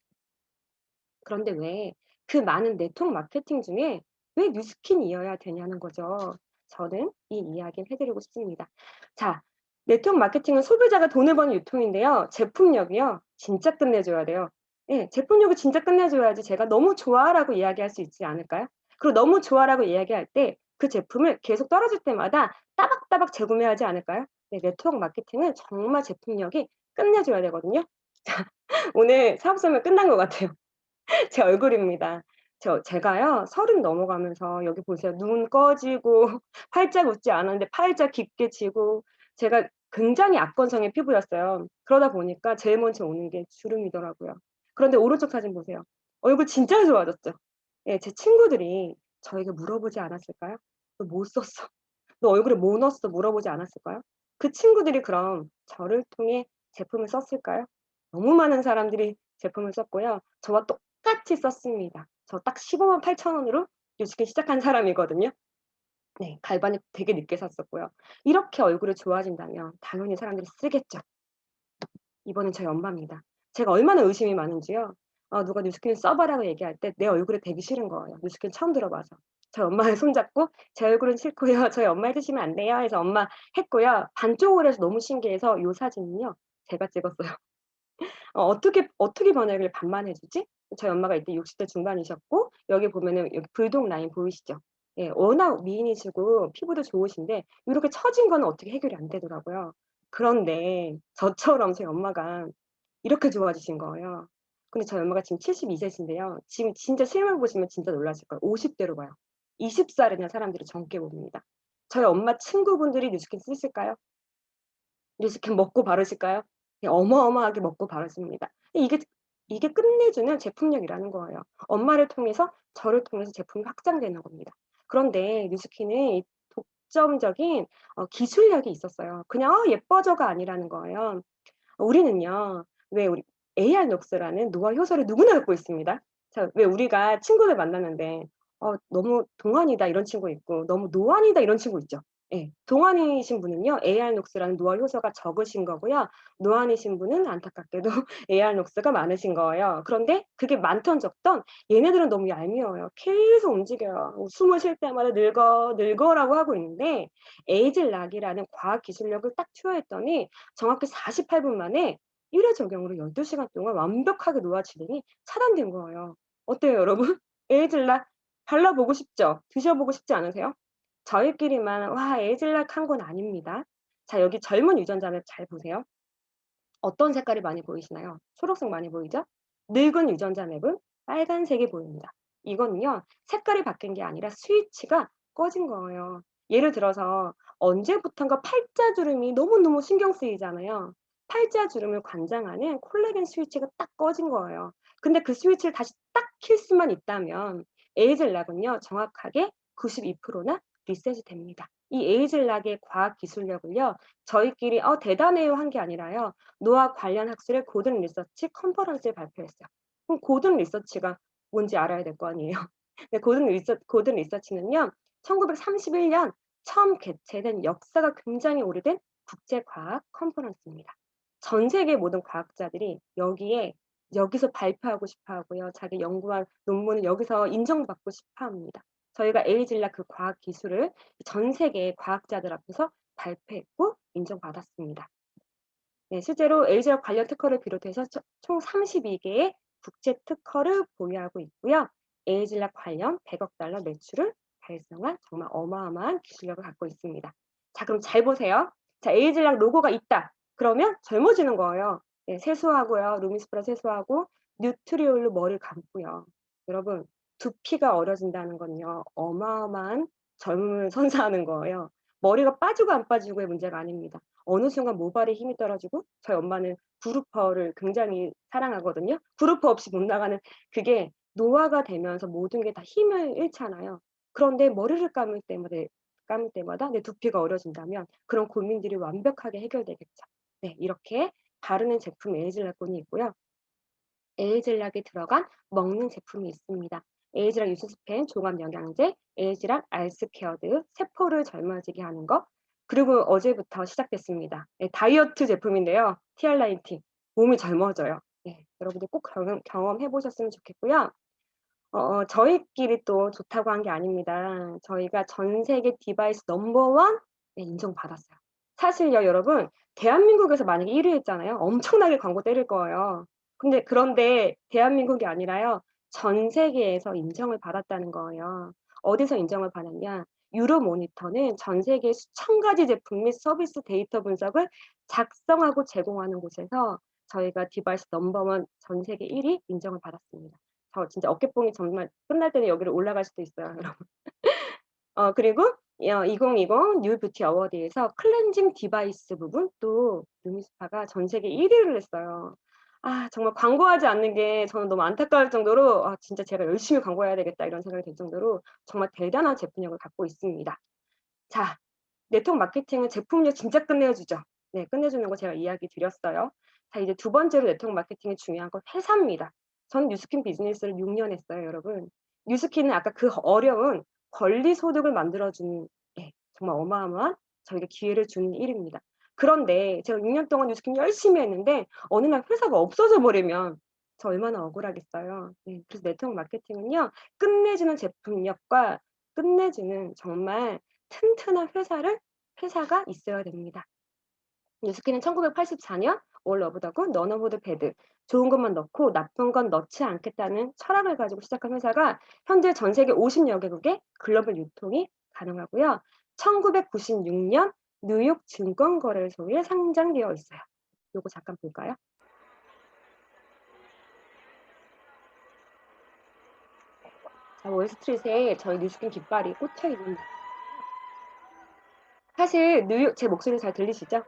그런데 왜 그 많은 네트워크 마케팅 중에 왜 뉴스킨이어야 되냐는 거죠. 저는 이 이야기를 해 드리고 싶습니다. 자, 네트워크 마케팅은 소비자가 돈을 버는 유통인데요. 제품력이요. 진짜 끝내줘야 돼요. 예. 제품력을 진짜 끝내줘야지 제가 "너무 좋아."라고 이야기할 수 있지 않을까요? 그리고 "너무 좋아."라고 이야기할 때 그 제품을 계속 떨어질 때마다 따박따박 재구매하지 않을까요? 네. 네트워크 마케팅은 정말 제품력이 끝내줘야 되거든요. 자, 오늘 사업 설명 끝난 것 같아요. 제 얼굴입니다. 제가요 30 넘어가면서 여기 보세요. 눈 꺼지고 활짝 웃지 않았는데 팔자 깊게 지고 제가 굉장히 악건성의 피부였어요. 그러다 보니까 제일 먼저 오는 게 주름이더라고요. 그런데 오른쪽 사진 보세요. 얼굴 진짜 좋아졌죠. 예, 제 친구들이 저에게 물어보지 않았을까요? "너 뭐 썼어? 너 얼굴에 뭐 넣었어?" 물어보지 않았을까요? 그 친구들이 그럼 저를 통해 제품을 썼을까요? 너무 많은 사람들이 제품을 썼고요. 저와 똑같이 썼습니다. 저 딱 158,000 원으로 뉴스킨 시작한 사람이거든요. 네. 갈바닉 되게 늦게 샀었고요. 이렇게 얼굴이 좋아진다면 당연히 사람들이 쓰겠죠. 이번엔 저희 엄마입니다. 제가 얼마나 의심이 많은지요. 누가 "뉴스킨 써 봐라."고 얘기할 때 내 얼굴에 대기 싫은 거예요. 뉴스킨 처음 들어 봐서. 저희 엄마의 손잡고 "제 얼굴은 싫고요. 저희 엄마 해 주시면 안 돼요." 해서 엄마 했고요. 반쪽을 해서 너무 신기해서 요 사진은요 제가 찍었어요. 어떻게 번역을 반만 해 주지? 저희 엄마가 이때 60대 중반이셨고 여기 보면은 여기 불독 라인 보이시죠? 예. 워낙 미인이시고 피부도 좋으신데 요렇게 처진 거는 어떻게 해결이 안 되더라고요. 그런데 저처럼 저희 엄마가 이렇게 좋아지신 거예요. 근데 저희 엄마가 지금 72 세신데요. 지금 진짜 실물 보시면 진짜 놀라실 거예요. 50 대로 봐요. 20 살이나 사람들이 젊게 봅니다. 저희 엄마 친구분들이 뉴스킨 쓰실까요? 뉴스킨 먹고 바르실까요? 예, 어마어마하게 먹고 바르십니다. 이게 끝내주는 제품력이라는 거예요. 엄마를 통해서 저를 통해서 제품이 확장되는 겁니다. 그런데 뉴스킨은 이 독점적인 기술력이 있었어요. 그냥 예뻐져가 아니라는 거예요. 우리는요. 왜 우리 AR 녹스라는 노화 효소를 누구나 갖고 있습니다. 자, 왜 우리가 친구들 만났는데 "너무 동안이다." 이런 친구 있고 "너무 노안이다." 이런 친구 있죠. 예. 동안이신 분은요. AR 녹스라는 노화 효소가 적으신 거고요. 노안이신 분은 안타깝게도 AR 녹스가 많으신 거예요. 그런데 그게 많던 적던 얘네들은 너무 얄미워요. 계속 움직여요. 숨을 쉴 때마다 "늙어, 늙어."라고 하고 있는데 에이즐락이라는 과학 기술력을 딱 투여했더니 정확히 48분 만에 1회 적용으로 12 시간 동안 완벽하게 노화 진행이 차단된 거예요. 어때요 여러분? 에이즐락 발라 보고 싶죠? 드셔 보고 싶지 않으세요? 저희끼리만 "와 에이즐락 한 건 아닙니다." 자, 여기 젊은 유전자를 잘 보세요. 어떤 색깔이 많이 보이시나요? 초록색 많이 보이죠? 늙은 유전자 맵은 빨간색이 보입니다. 이거는요. 색깔이 바뀐 게 아니라 스위치가 꺼진 거예요. 예를 들어서 언제부턴가 팔자주름이 너무너무 신경 쓰이잖아요. 팔자주름을 관장하는 콜라겐 스위치가 딱 꺼진 거예요. 근데 그 스위치를 다시 딱 킬 수만 있다면 에이즐락은요 정확하게 92%나 리셋이 됩니다. 이 에이즐락의 과학 기술력을요 저희끼리 대단해요 한 게 아니라요. 노화 관련 학술의 고든 리서치 컨퍼런스에 발표했어요. 그럼 고든 리서치가 뭔지 알아야 될 거 아니에요. 네, 고든 리서치는요 1931년 처음 개최된 역사가 굉장히 오래된 국제 과학 컨퍼런스입니다. 전 세계 모든 과학자들이 여기서 발표하고 싶어 하고요. 자기 연구한 논문을 여기서 인정받고 싶어 합니다. 저희가 에이즐락 그 과학 기술을 전 세계 과학자들 앞에서 발표했고 인정받았습니다. 네, 실제로 에이즐락 관련 특허를 비롯해서 총 32개의 국제 특허를 보유하고 있고요. 에이즐락 관련 100억 달러 매출을 달성한 정말 어마어마한 기술력을 갖고 있습니다. 자, 그럼 잘 보세요. 자, 에이즐락 로고가 있다. 그러면 젊어지는 거예요. 네, 세수하고요. 루미스프라 세수하고 뉴트리올로 머리를 감고요. 여러분, 두피가 어려진다는 건요. 어마어마한 젊음을 선사하는 거예요. 머리가 빠지고 안 빠지고의 문제가 아닙니다. 어느 순간 모발에 힘이 떨어지고 저희 엄마는 구루퍼를 굉장히 사랑하거든요. 구루퍼 없이 못 나가는 그게 노화가 되면서 모든 게 다 힘을 잃잖아요. 그런데 머리를 감을 때마다 내 두피가 어려진다면 그런 고민들이 완벽하게 해결되겠죠. 네, 이렇게 바르는 제품 에이즐락군이 있고요. 에이즐락이 들어간 먹는 제품이 있습니다. 에이즐락 유스스펜 종합 영양제, 에이즐락 알스케어드 세포를 젊어지게 하는 거. 그리고 어제부터 시작됐습니다. 네, 다이어트 제품인데요. TR90 몸이 젊어져요. 네, 여러분들 꼭 경험해 보셨으면 좋겠고요. 저희끼리 또 좋다고 한 게 아닙니다. 저희가 전 세계 디바이스 넘버원 네, 인정받았어요. 사실요, 여러분, 대한민국에서 만약에 1위 했잖아요. 엄청나게 광고 때릴 거예요. 그런데 대한민국이 아니라요, 전 세계에서 인정을 받았다는 거예요. 어디서 인정을 받았냐? 유로모니터는 전 세계 수천 가지 제품 및 서비스 데이터 분석을 작성하고 제공하는 곳에서 저희가 디바이스 넘버원 전 세계 1위 인정을 받았습니다. 저 진짜 어깨뽕이 정말 끝날 때는 여기로 올라갈 수도 있어요, 여러분. 그리고 2020 뉴 뷰티 어워드에서 클렌징 디바이스 부분 또 루미스파가 전 세계 1위를 했어요. 아, 정말 광고하지 않는 게 저는 너무 안타까울 정도로 '아, 진짜 제가 열심히 광고해야 되겠다.' 이런 생각이 들 정도로 정말 대단한 제품력을 갖고 있습니다. 자, 네트워크 마케팅은 제품력 진짜 끝내주죠. 네, 끝내주는 거 제가 이야기 드렸어요. 자, 이제 두 번째로 네트워크 마케팅이 중요한 건 회사입니다. 저는 뉴스킨 비즈니스를 6년 했어요, 여러분. 뉴스킨은 아까 그 어려운 권리 소득을 만들어주는 예, 정말 어마어마한 저에게 기회를 주는 일입니다. 그런데 제가 6년 동안 뉴스킨 열심히 했는데 어느 날 회사가 없어져 버리면 저 얼마나 억울하겠어요. 네, 그래서 네트워크 마케팅은요, 끝내주는 제품력과 끝내주는 정말 튼튼한 회사가 있어야 됩니다. 뉴스킨은 1984년 올 오브 더 굿, 넌 오브 더 배드, 좋은 것만 넣고 나쁜 건 넣지 않겠다는 철학을 가지고 시작한 회사가 현재 전 세계 50여 개국의 글로벌 유통이 가능하고요. 1996년 뉴욕 증권거래소에 상장되어 있어요. 요거 잠깐 볼까요? 자, 월스트리트에 저희 뉴스킨 깃발이 꽂혀 있는데 사실 제 목소리 잘 들리시죠?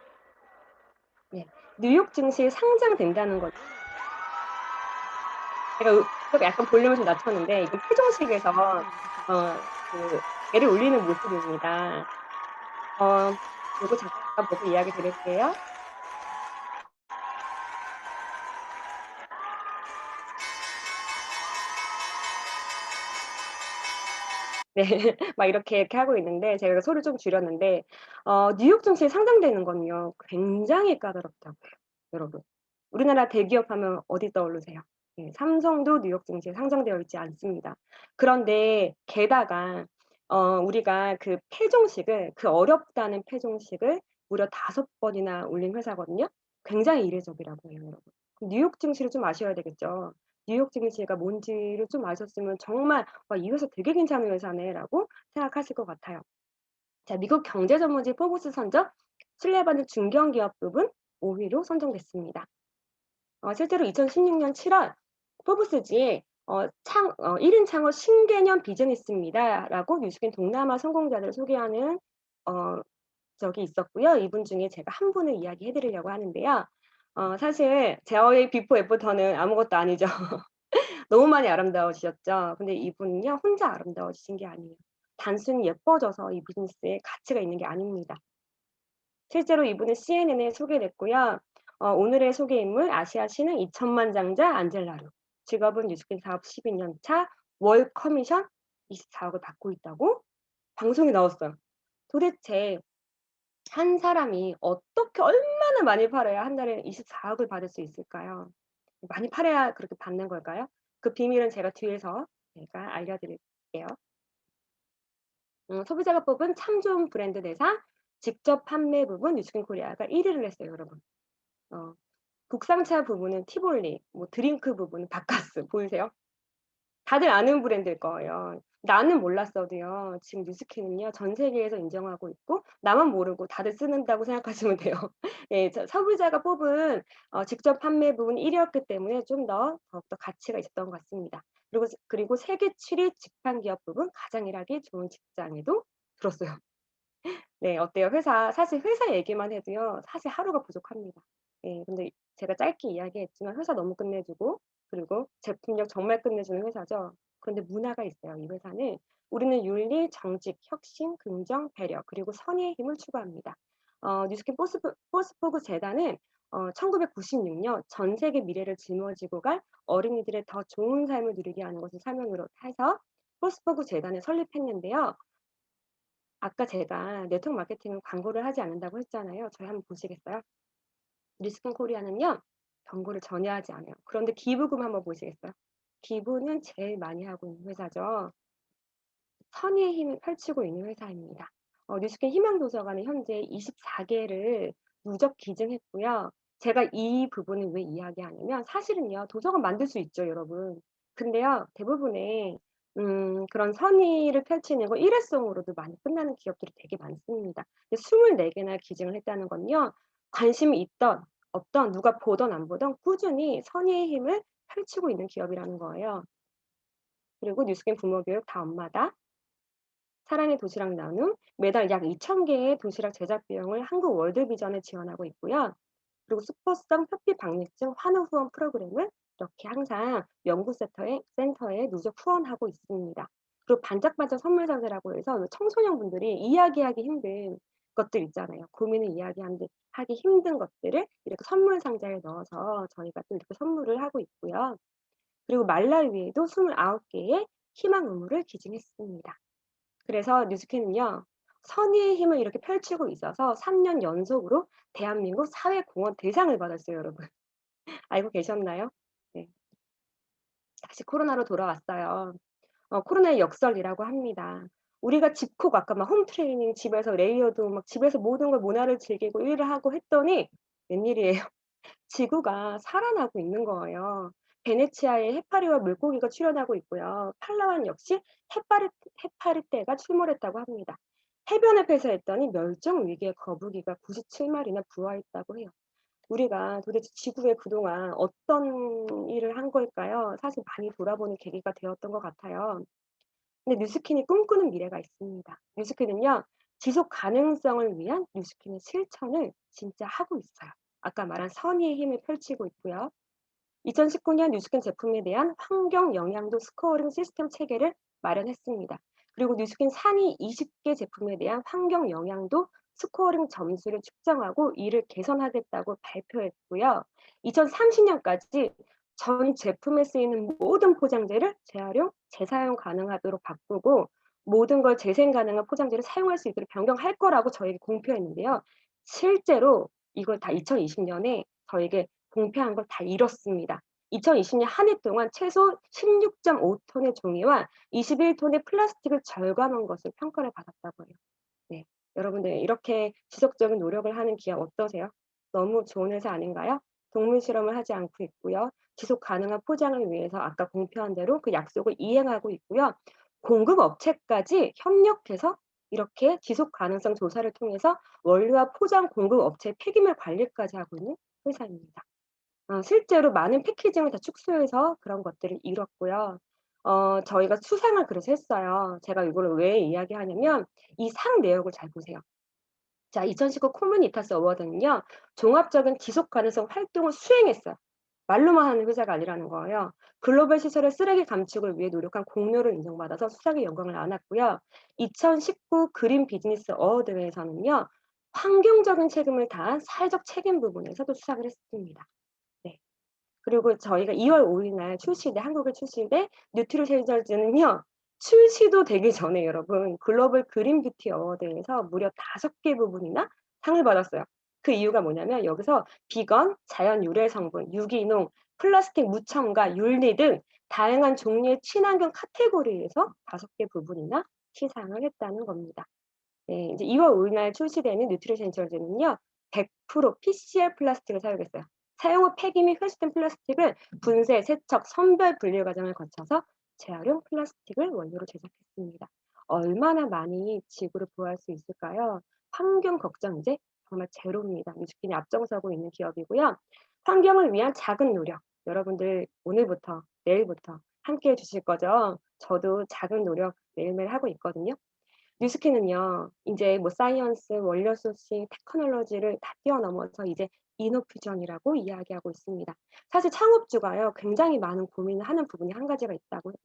네. 뉴욕 증시에 상장된다는 거죠. 제가 약간 볼륨을 좀 낮췄는데 이건 표정식에서 배를 올리는 모습입니다. 요거 잠깐 보고 이야기 드릴게요. 네. 막 이렇게 하고 있는데 제가 소리를 좀 줄였는데 뉴욕 증시에 상장되는 거는요 굉장히 까다롭다고요, 여러분. 우리나라 대기업 하면 어디 떠오르세요? 네, 삼성도 뉴욕 증시에 상장되어 있지 않습니다. 그런데 게다가 우리가 그 어렵다는 패종식을 무려 5번이나 올린 회사거든요. 굉장히 이례적이라고 해요, 여러분. 뉴욕 증시를 좀 아셔야 되겠죠. 뉴욕 증시가 뭔지를 좀 아셨으면 정말 '와, 이 회사 되게 괜찮은 회사네.'라고 생각하실 것 같아요. 자, 미국 경제 전문지 포브스 선정 신뢰받는 중견기업 부분 5위로 선정됐습니다. 실제로 2016년 7월 포브스지에 1인 창업 신개념 비즈니스입니다라고 뉴스킨 동남아 성공자들을 소개하는 어 적이 있었고요. 이분 중에 제가 한 분을 이야기해 드리려고 하는데요. 사실 저의 비포 애프터는 아무것도 아니죠. 너무 많이 아름다워지셨죠. 근데 이분은요 혼자 아름다워지신 게 아니에요. 단순히 예뻐져서 이 비즈니스에 가치가 있는 게 아닙니다. 실제로 이분은 CNN에 소개됐고요. 오늘의 소개 인물 아시아 신흥 2천만 장자 안젤라루. 직업은 뉴스킨 사업 12년 차 월 커미션 24억을 받고 있다고 방송에 나왔어요. 도대체 한 사람이 어떻게 얼마나 많이 팔아야 한 달에 24억을 받을 수 있을까요? 많이 팔아야 그렇게 받는 걸까요? 그 비밀은 제가 뒤에서 제가 알려드릴게요. 소비자가 뽑은 참 좋은 브랜드 대상 직접 판매 부분 뉴스킨 코리아가 1위를 했어요, 여러분. 어, 국산차 부분은 티볼리, 뭐 드링크 부분은 바카스 보이세요? 다들 아는 브랜드일 거예요. 나는 몰랐어도요. 지금 뉴스킨은요. 전 세계에서 인정하고 있고 나만 모르고 다들 쓰는다고 생각하시면 돼요. 예. 소비자가 뽑은 직접 판매 부분 1 위였기 때문에 좀 더욱더 가치가 있었던 것 같습니다. 그리고 세계 7위 직판 기업 부분 가장 일하기 좋은 직장에도 들었어요. 네. 어때요? 사실 회사 얘기만 해도요. 사실 하루가 부족합니다. 예. 근데 제가 짧게 이야기했지만 회사 너무 끝내주고 그리고 제품력 정말 끝내주는 회사죠. 그런데 문화가 있어요, 이 회사는. 우리는 윤리, 정직, 혁신, 긍정, 배려 그리고 선의의 힘을 추구합니다. 뉴스킨 포스포그 재단은 1996년 전 세계 미래를 짊어지고 갈 어린이들의 더 좋은 삶을 누리게 하는 것을 사명으로 해서 포스포그 재단을 설립했는데요. 아까 제가 네트워크 마케팅은 광고를 하지 않는다고 했잖아요. 저희 한번 보시겠어요? 리스킨 코리아는요. 광고를 전혀 하지 않아요. 그런데 기부금 한번 보시겠어요? 기부는 제일 많이 하고 있는 회사죠. 선의의 힘을 펼치고 있는 회사입니다. 뉴스킨 희망도서관은 현재 24개를 누적 기증했고요. 제가 이 부분을 왜 이야기하냐면 사실은요. 도서관 만들 수 있죠, 여러분. 근데요. 대부분의 그런 선의를 펼치는 거 일회성으로도 많이 끝나는 기업들이 되게 많습니다. 24개나 기증을 했다는 건요. 관심이 있던 없던 누가 보던 안 보던 꾸준히 선의의 힘을 펼치고 있는 기업이라는 거예요. 그리고 뉴스킨 부모 교육 다 엄마다. 사랑의 도시락 나눔, 매달 약 2,000개의 도시락 제작 비용을 한국 월드비전에 지원하고 있고요. 그리고 슈퍼성 표피 방역증 환호 후원 프로그램을 이렇게 항상 연구센터에 누적 후원하고 있습니다. 그리고 반짝반짝 선물 상자라고 해서 청소년분들이 이야기하기 힘든 것들 있잖아요. 고민을 하기 힘든 것들을 이렇게 선물 상자에 넣어서 저희가 또 이렇게 선물을 하고 있고요. 그리고 말라위에도 29개의 희망 의무를 기증했습니다. 그래서 뉴스킨은요. 선의의 힘을 이렇게 펼치고 있어서 3년 연속으로 대한민국 사회공헌 대상을 받았어요, 여러분. 알고 계셨나요? 네. 다시 코로나로 돌아왔어요. 코로나의 역설이라고 합니다. 우리가 집콕 아까 막 홈트레이닝 집에서 레이어드 막 집에서 모든 걸 문화를 즐기고 일을 하고 했더니 웬일이에요. 지구가 살아나고 있는 거예요. 베네치아에 해파리와 물고기가 출현하고 있고요. 팔라완 역시 해파리떼가 출몰했다고 합니다. 해변을 폐쇄했더니 멸종 위기의 거북이가 97마리나 부화했다고 해요. 우리가 도대체 지구에 그동안 어떤 일을 한 걸까요? 사실 많이 돌아보는 계기가 되었던 것 같아요. 근데 뉴스킨이 꿈꾸는 미래가 있습니다. 뉴스킨은요. 지속 가능성을 위한 뉴스킨의 실천을 진짜 하고 있어요. 아까 말한 선의의 힘을 펼치고 있고요. 2019년 뉴스킨 제품에 대한 환경 영향도 스코어링 시스템 체계를 마련했습니다. 그리고 뉴스킨 상위 20개 제품에 대한 환경 영향도 스코어링 점수를 측정하고 이를 개선하겠다고 발표했고요. 2030년까지 전 제품에 쓰이는 모든 포장재를 재활용, 재사용 가능하도록 바꾸고 모든 걸 재생 가능한 포장재를 사용할 수 있도록 변경할 거라고 저에게 공표했는데요. 실제로 이걸 다 2020년에 저에게 공표한 걸 다 이뤘습니다. 2020년 한 해 동안 최소 16.5톤의 종이와 21톤의 플라스틱을 절감한 것을 평가를 받았다고 해요. 네. 여러분들 이렇게 지속적인 노력을 하는 기업 어떠세요? 너무 좋은 회사 아닌가요? 동물 실험을 하지 않고 있고요. 지속 가능한 포장을 위해서 아까 공표한 대로 그 약속을 이행하고 있고요. 공급 업체까지 협력해서 이렇게 지속 가능성 조사를 통해서 원료와 포장 공급 업체의 폐기물 관리까지 하고 있는 회사입니다. 실제로 많은 패키징을 다 축소해서 그런 것들을 이뤘고요. 저희가 수상을 그래서 했어요. 제가 이거를 왜 이야기하냐면 이 상 내역을 잘 보세요. 자, 2019 커뮤니타스 어워드는요. 종합적인 지속 가능성 활동을 수행했어요. 말로만 하는 회사가 아니라는 거예요. 글로벌 시설의 쓰레기 감축을 위해 노력한 공로를 인정받아서 수상의 영광을 안았고요. 2019 그린 비즈니스 어워드회에서는요. 환경적인 책임을 다한 사회적 책임 부분에서도 수상을 했습니다. 네. 그리고 저희가 2월 5일 날 출시돼 한국에 출시돼 뉴트리션즈는요. 출시도 되기 전에 여러분 글로벌 그린 뷰티 어워드에서 무려 5개 부분이나 상을 받았어요. 그 이유가 뭐냐면 여기서 비건, 자연 유래 성분, 유기농, 플라스틱 무첨가, 윤리 등 다양한 종류의 친환경 카테고리에서 5개 부분이나 시상을 했다는 겁니다. 네, 이제 2월 5일 날 출시되는 뉴트리션즈는요. 100% PCR 플라스틱을 사용했어요. 사용 후 폐기 및 회수된 플라스틱을 분쇄, 세척, 선별 분류 과정을 거쳐서 재활용 플라스틱을 원료로 제작했습니다. 얼마나 많이 지구를 보호할 수 있을까요? 환경 걱정 이제 정말 제로입니다. 뉴스킨이 앞장서고 있는 기업이고요. 환경을 위한 작은 노력, 여러분들 오늘부터 내일부터 함께 해주실 거죠? 저도 작은 노력 매일매일 하고 있거든요. 뉴스킨은요. 이제 뭐 사이언스, 원료 소싱, 테크놀로지를 다 뛰어넘어서 이제 이노퓨전이라고 이야기하고 있습니다. 사실 창업주가요. 굉장히 많은 고민을 하는 부분이 한 가지가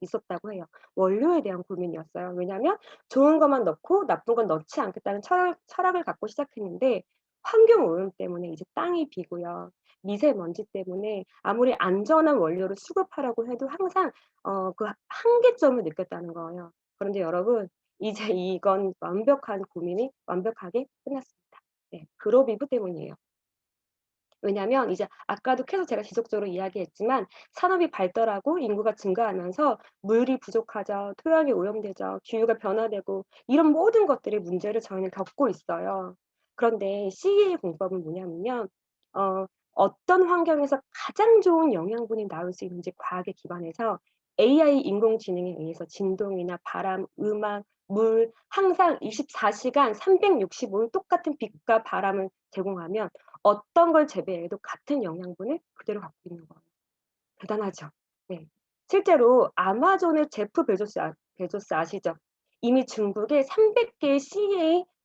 있었다고 해요. 원료에 대한 고민이었어요. 왜냐하면 좋은 것만 넣고 나쁜 건 넣지 않겠다는 철학을 갖고 시작했는데 환경 오염 때문에 이제 땅이 비고요. 미세먼지 때문에 아무리 안전한 원료를 수급하려고 해도 항상 그 한계점을 느꼈다는 거예요. 그런데 여러분 이제 이건 완벽한 고민이 완벽하게 끝났습니다. 네. 그로비브 때문이에요. 왜냐하면 이제 아까도 계속 제가 지속적으로 이야기했지만 산업이 발달하고 인구가 증가하면서 물이 부족하죠. 토양이 오염되죠. 기후가 변화되고 이런 모든 것들의 문제를 저희는 겪고 있어요. 그런데 CEA 공법은 뭐냐면요. 어 어떤 환경에서 가장 좋은 영양분이 나올 수 있는지 과학에 기반해서 AI 인공지능에 의해서 진동이나 바람, 음악, 물 항상 24시간 365일 똑같은 빛과 바람을 제공하면 어떤 걸 재배해도 같은 영양분을 그대로 갖고 있는 거예요. 대단하죠. 네. 실제로 아마존의 제프 베조스 아시죠? 이미 중국에 300개의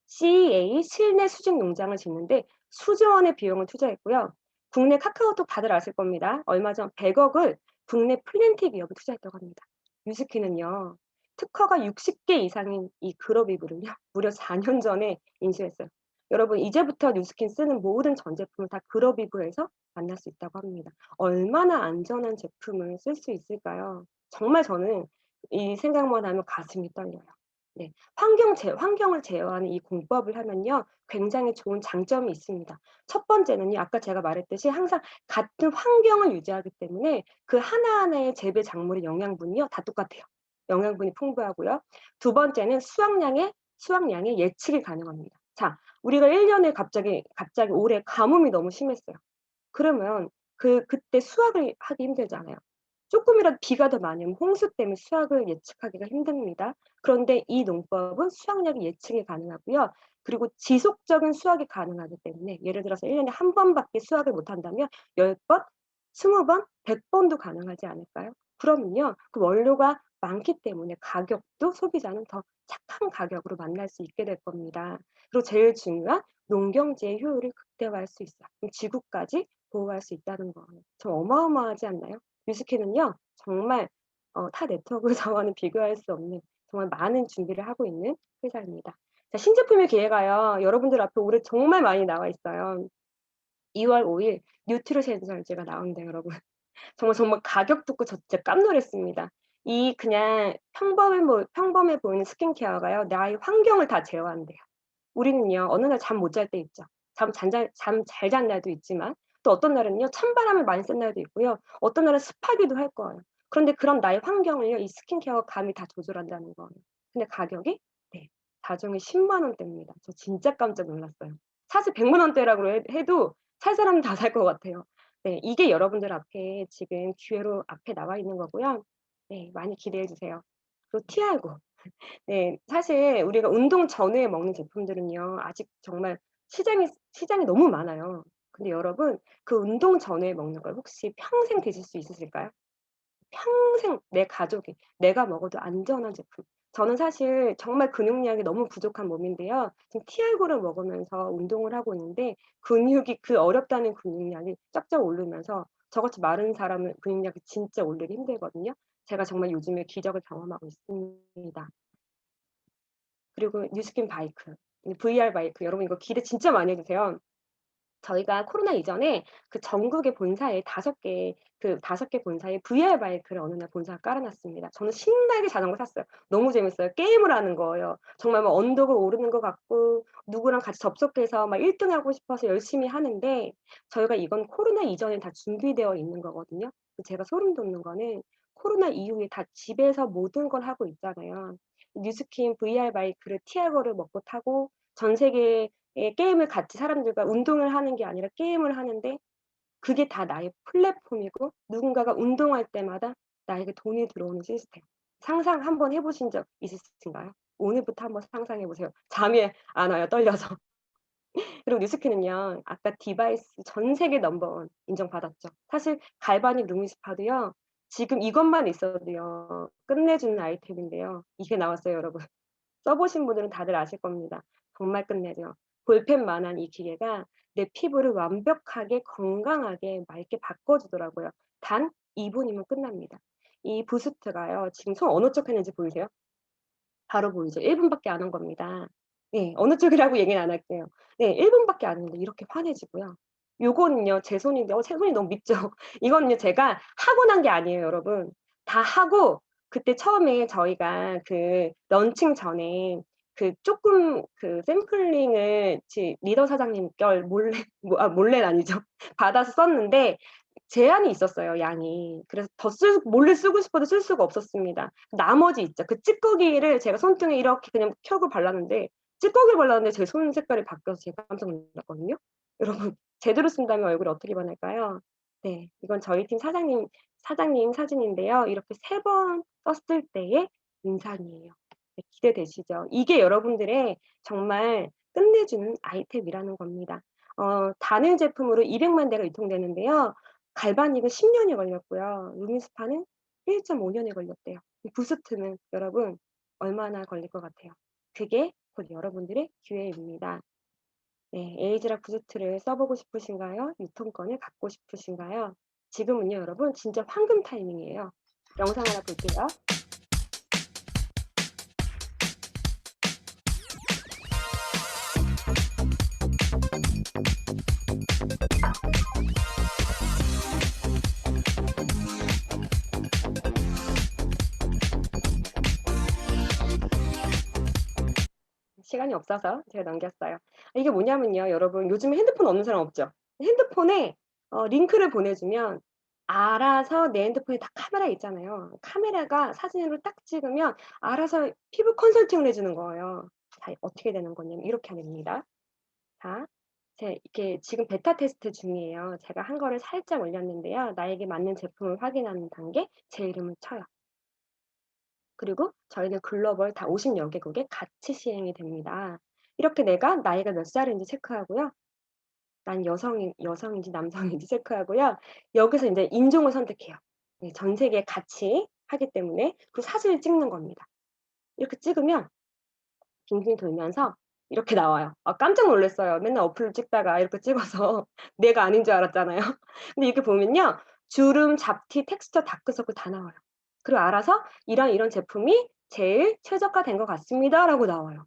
CEA 실내 수직 농장을 짓는데 수조 원의 비용을 투자했고요. 국내 카카오톡 다들 아실 겁니다. 얼마 전 100억을 국내 플랜트 기업에 투자했다고 합니다. 뉴스키는요. 특허가 60개 이상인 이 그로비브를요. 무려 4년 전에 인수했어요. 여러분 이제부터 뉴스킨 쓰는 모든 전 제품을 다 그로비브에서 만날 수 있다고 합니다. 얼마나 안전한 제품을 쓸 수 있을까요? 정말 저는 이 생각만 하면 가슴이 떨려요. 네. 환경을 제어하는 이 공법을 하면요. 굉장히 좋은 장점이 있습니다. 첫 번째는요. 아까 제가 말했듯이 항상 같은 환경을 유지하기 때문에 그 하나하나의 재배 작물의 영양분이요. 다 똑같아요. 영양분이 풍부하고요. 두 번째는 수확량의 예측이 가능합니다. 자, 우리가 1년에 갑자기 올해 가뭄이 너무 심했어요. 그러면 그때 수확을 하기 힘들잖아요. 쪼끔이라도 비가 더 많이 오면 홍수 때문에 수확을 예측하기가 힘듭니다. 그런데 이 농법은 수확량이 예측이 가능하고요. 그리고 지속적인 수확이 가능하기 때문에 예를 들어서 1년에 한 번밖에 수확을 못 한다면 10번, 20번, 100번도 가능하지 않을까요? 그러면요. 그 원료가 많기 때문에 가격도 소비자는 더 착한 가격으로 만날 수 있게 될 겁니다. 그리고 제일 중요한 농경지의 효율을 극대화할 수 있어요. 그럼 지구까지 보호할 수 있다는 거예요. 좀 어마어마하지 않나요? 뮤직키는요. 정말 타 네트워크 자와는 비교할 수 없는 정말 많은 준비를 하고 있는 회사입니다. 자, 신제품의 기회가요. 여러분들 앞에 올해 정말 많이 나와 있어요. 2월 5일 뉴트리션즈가 나온대요, 여러분. 정말 가격 듣고 저 진짜 깜놀했습니다. 이 그냥 평범해 보이는 스킨케어가요. 나의 환경을 다 제어한대요. 우리는요. 어느 날 잠 못 잘 때 있죠. 잠 잘 잔 날도 있지만 또 어떤 날은요. 찬바람을 많이 쐰 날도 있고요. 어떤 날은 습하기도 할 거예요. 그런데 그런 나의 환경을요. 이 스킨케어가 감히 다 조절한다는 거예요. 근데 가격이 네. 다정히 10만 원대입니다. 저 진짜 깜짝 놀랐어요. 사실 100만 원대라고 해도 살 사람은 다 살 것 같아요. 네. 이게 여러분들 앞에 지금 기회로 앞에 나와 있는 거고요. 네. 많이 기대해 주세요. 그리고 티알고 네. 사실 우리가 운동 전후에 먹는 제품들은요. 아직 정말 시장이 너무 많아요. 근데 여러분 그 운동 전후에 먹는 걸 혹시 평생 드실 수 있으실까요? 평생 내 가족이 내가 먹어도 안전한 제품. 저는 사실 정말 근육량이 너무 부족한 몸인데요. 지금 티알고를 먹으면서 운동을 하고 있는데 근육이 그 어렵다는 근육량이 쫙쫙 오르면서 저같이 마른 사람은 근육량이 진짜 올리기 힘들거든요. 제가 정말 요즘에 기적을 경험하고 있습니다. 그리고 뉴스킨 바이크, VR 바이크 여러분 이거 기대 진짜 많이 해 주세요. 저희가 코로나 이전에 그 전국의 본사에 5개 그 5개 본사에 VR 바이크를 어느 날 본사가 깔아 놨습니다. 저는 신나게 자전거 탔어요. 너무 재밌어요. 게임을 하는 거예요. 정말 막 언덕을 오르는 것 같고 누구랑 같이 접속해서 막 1등 하고 싶어서 열심히 하는데 저희가 이건 코로나 이전에 다 준비되어 있는 거거든요. 제가 소름 돋는 거는 코로나 이후에 다 집에서 모든 걸 하고 있잖아요. 뉴스킨 VR 바이크를 티아고를 먹고 타고 전 세계 게임을 같이 사람들과 운동을 하는 게 아니라 게임을 하는데 그게 다 나의 플랫폼이고 누군가가 운동할 때마다 나에게 돈이 들어오는 시스템. 상상 한번 해 보신 적 있으신가요? 오늘부터 한번 상상해 보세요. 잠이 안 와요, 떨려서. 그리고 뉴스키는요. 아까 디바이스 전 세계 넘버원 인정받았죠. 사실 갈바닉 루미스파도요. 지금 이것만 있어도요. 끝내주는 아이템인데요. 이게 나왔어요, 여러분. 써 보신 분들은 다들 아실 겁니다. 정말 끝내죠. 볼펜만한 이 기계가 내 피부를 완벽하게 건강하게 맑게 바꿔 주더라고요. 단 2 분이면 끝납니다. 이 부스트가요. 지금 손 어느 쪽 했는지 보이세요? 바로 보이죠. 1 분밖에 안 한 겁니다. 네. 어느 쪽이라고 얘기는 안 할게요. 네. 1 분밖에 안 했는데 이렇게 환해지고요. 요거는요 제 손인데 제 손이 너무 밉죠. 이거는요 제가 하고 난 게 아니에요 여러분. 다 하고 그때 처음에 저희가 그 런칭 전에 그 쪼끔 그 샘플링을 지 리더 사장님 걸 몰래 몰래는 아니죠. 받아서 썼는데 제한이 있었어요 양이. 그래서 더 몰래 쓰고 싶어도 쓸 수가 없었습니다. 나머지 있죠. 그 찌꺼기를 제가 손등에 이렇게 그냥 켜고 발랐는데 찌꺼기를 발랐는데 제 손 색깔이 바뀌어서 제가 깜짝 놀랐거든요. 여러분 제대로 쓴다면 얼굴이 어떻게 변할까요? 네. 이건 저희 팀 사장님 사진인데요. 이렇게 3번 썼을 때의 인상이에요. 네 기대되시죠? 이게 여러분들의 정말 끝내주는 아이템이라는 겁니다. 단일 제품으로 200만 대가 유통되는데요. 갈바닉은 10 년이 걸렸고요. 루미스파는 1.5 년이 걸렸대요. 이 부스트는 여러분 얼마나 걸릴 것 같아요? 그게 곧 여러분들의 기회입니다. 네. 에이지락 부스트를 써 보고 싶으신가요? 유통권을 갖고 싶으신가요? 지금은요 여러분 진짜 황금 타이밍이에요. 영상 하나 볼게요. 시간이 없어서 제가 넘겼어요. 이게 뭐냐면요 여러분 요즘에 핸드폰 없는 사람 없죠? 핸드폰에 링크를 보내주면 알아서 내 핸드폰에 다 카메라 있잖아요. 카메라가 사진으로 딱 찍으면 알아서 피부 컨설팅을 해 주는 거예요. 자 어떻게 되는 거냐면 이렇게 하면 됩니다. 자 이렇게 지금 베타 테스트 중이에요. 제가 한 거를 살짝 올렸는데요. 나에게 맞는 제품을 확인하는 단계 제 이름을 쳐요. 그리고 저희는 글로벌 다 50여 개국에 같이 시행이 됩니다. 이렇게 내가 나이가 몇 살인지 체크하고요. 난 여성인지 남성인지 체크하고요. 여기서 인제 인종을 선택해요. 네 전 세계에 같이 하기 때문에 그 사진을 찍는 겁니다. 이렇게 찍으면 빙빙 돌면서 이렇게 나와요. 깜짝 놀랐어요. 맨날 어플로 찍다가 이렇게 찍어서 내가 아닌 줄 알았잖아요. 근데 이렇게 보면요. 주름, 잡티, 텍스처, 다크서클 다 나와요. 그리고 알아서 이런 제품이 제일 최저가된 것 같습니다라고 나와요.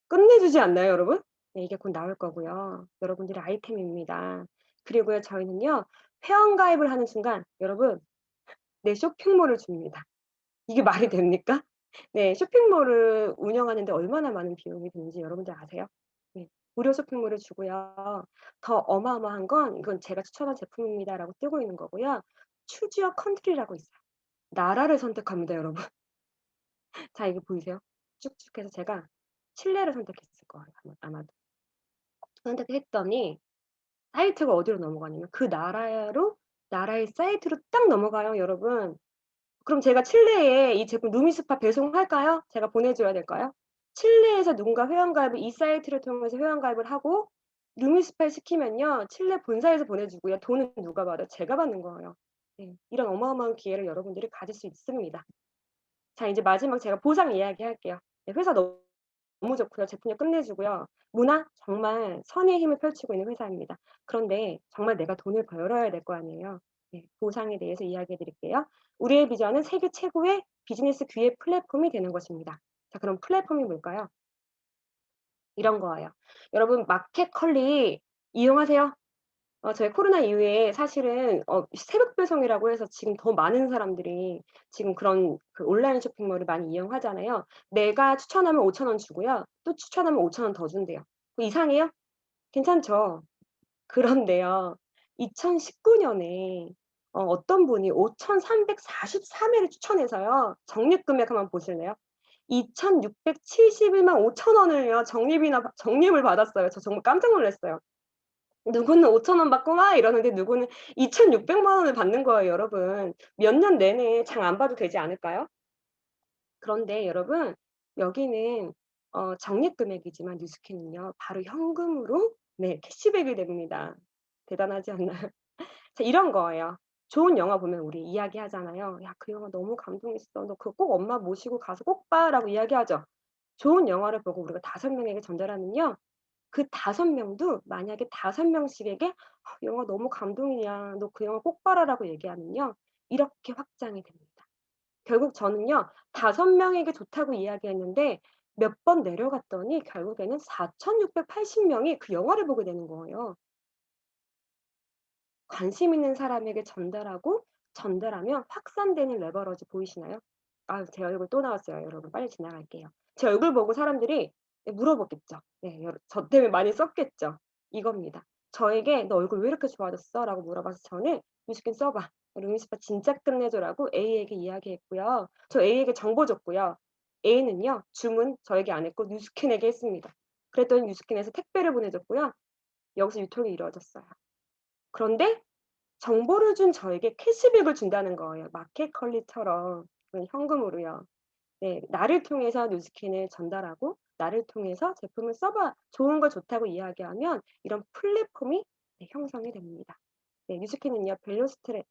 끝내주지 않나요 여러분? 네 이게 곧 나올 거고요. 여러분들의 아이템입니다. 그리고요 저희는요 회원가입을 하는 순간 여러분 내 쇼핑몰을 줍니다. 이게 말이 됩니까? 네. 쇼핑몰을 운영하는 데 얼마나 많은 비용이 드는지 여러분들 아세요? 네. 무료 쇼핑몰을 주고요. 더 어마어마한 건 이건 제가 추천한 제품입니다라고 뜨고 있는 거고요. choose your country라고 있어요. 나라를 선택합니다 여러분. 자 이거 보이세요? 쭉쭉 해서 제가 칠레를 선택했을 거예요 아마도. 선택했더니 사이트가 어디로 넘어가냐면 그 나라의 사이트로 딱 넘어가요 여러분. 그럼 제가 칠레에 이 제품 루미스파 배송할까요? 제가 보내줘야 될까요? 칠레에서 누군가 회원가입을 이 사이트를 통해서 회원가입을 하고 루미스파에 시키면요. 칠레 본사에서 보내주고요. 돈은 누가 받아요? 제가 받는 거예요. 네. 이런 어마어마한 기회를 여러분들이 가질 수 있습니다. 자 이제 마지막 제가 보상 이야기할게요. 네 회사 너무 좋고요. 제품력 끝내주고요. 문화 정말 선의의 힘을 펼치고 있는 회사입니다. 그런데 정말 내가 돈을 벌어야 될 거 아니에요. 보상에 대해서 이야기해 드릴게요. 우리의 비전은 세계 최고의 비즈니스 기회 플랫폼이 되는 것입니다. 자, 그럼 플랫폼이 뭘까요? 이런 거예요. 여러분 마켓컬리 이용하세요. 저희 코로나 이후에 사실은 새벽 배송이라고 해서 지금 더 많은 사람들이 지금 그런 그 온라인 쇼핑몰을 많이 이용하잖아요. 내가 추천하면 5,000원 주고요. 또 추천하면 5,000원 더 준대요. 그 이상해요? 괜찮죠? 그런데요. 2019 년에 어떤 분이 5,344 매를 추천해서요. 적립 금액 한번 보실래요? 2,671만 5천 원을요. 적립을 받았어요. 저 정말 깜짝 놀랐어요. 누구는 5,000원 받고 막 이러는데 누구는 2,600만 원을 받는 거예요, 여러분. 몇 년 내내 장 안 봐도 되지 않을까요? 그런데 여러분 여기는 적립 금액이지만 뉴스캔은요 바로 현금으로 캐시백이 됩니다. 대단하지 않나요? 자, 이런 거예요. 좋은 영화 보면 우리 이야기하잖아요. "야 그 영화 너무 감동했어. 너 그거 꼭 엄마 모시고 가서 꼭 봐."라고 이야기하죠. 좋은 영화를 보고 우리가 5 명에게 전달하면요. 그 5 명도 만약에 5 명씩에게 영화 너무 감동이야. 너 그 영화 꼭 봐라."라고 얘기하면요. 이렇게 확장이 됩니다. 결국 저는요. 5 명에게 좋다고 이야기했는데 몇 번 내려갔더니 결국에는 4,680 명이 그 영화를 보게 되는 거예요. 관심 있는 사람에게 전달하면 확산되는 레버러지 보이시나요? 아, 제 얼굴 또 나왔어요, 여러분. 빨리 지나갈게요. 제 얼굴 보고 사람들이 물어보겠죠. 네, 저 때문에 많이 썼겠죠. 이겁니다. 저에게 "너 얼굴 왜 이렇게 좋아졌어?"라고 물어봐서 저는 "뉴스킨 써 봐. 루미스파 진짜 끝내줘."라고 A에게 이야기했고요. 저 A에게 정보 줬고요. A는요 주문 저에게 안 했고 뉴스킨에게 했습니다. 그랬더니 뉴스킨에서 택배를 보내줬고요. 여기서 유통이 이루어졌어요. 그런데 정보를 준 저에게 캐시백을 준다는 거예요. 마켓컬리처럼 현금으로요. 네. 나를 통해서 뉴스킨을 전달하고 나를 통해서 제품을 써 봐 좋은 거 좋다고 이야기하면 이런 플랫폼이 형성이 됩니다. 네. 뉴스킨은요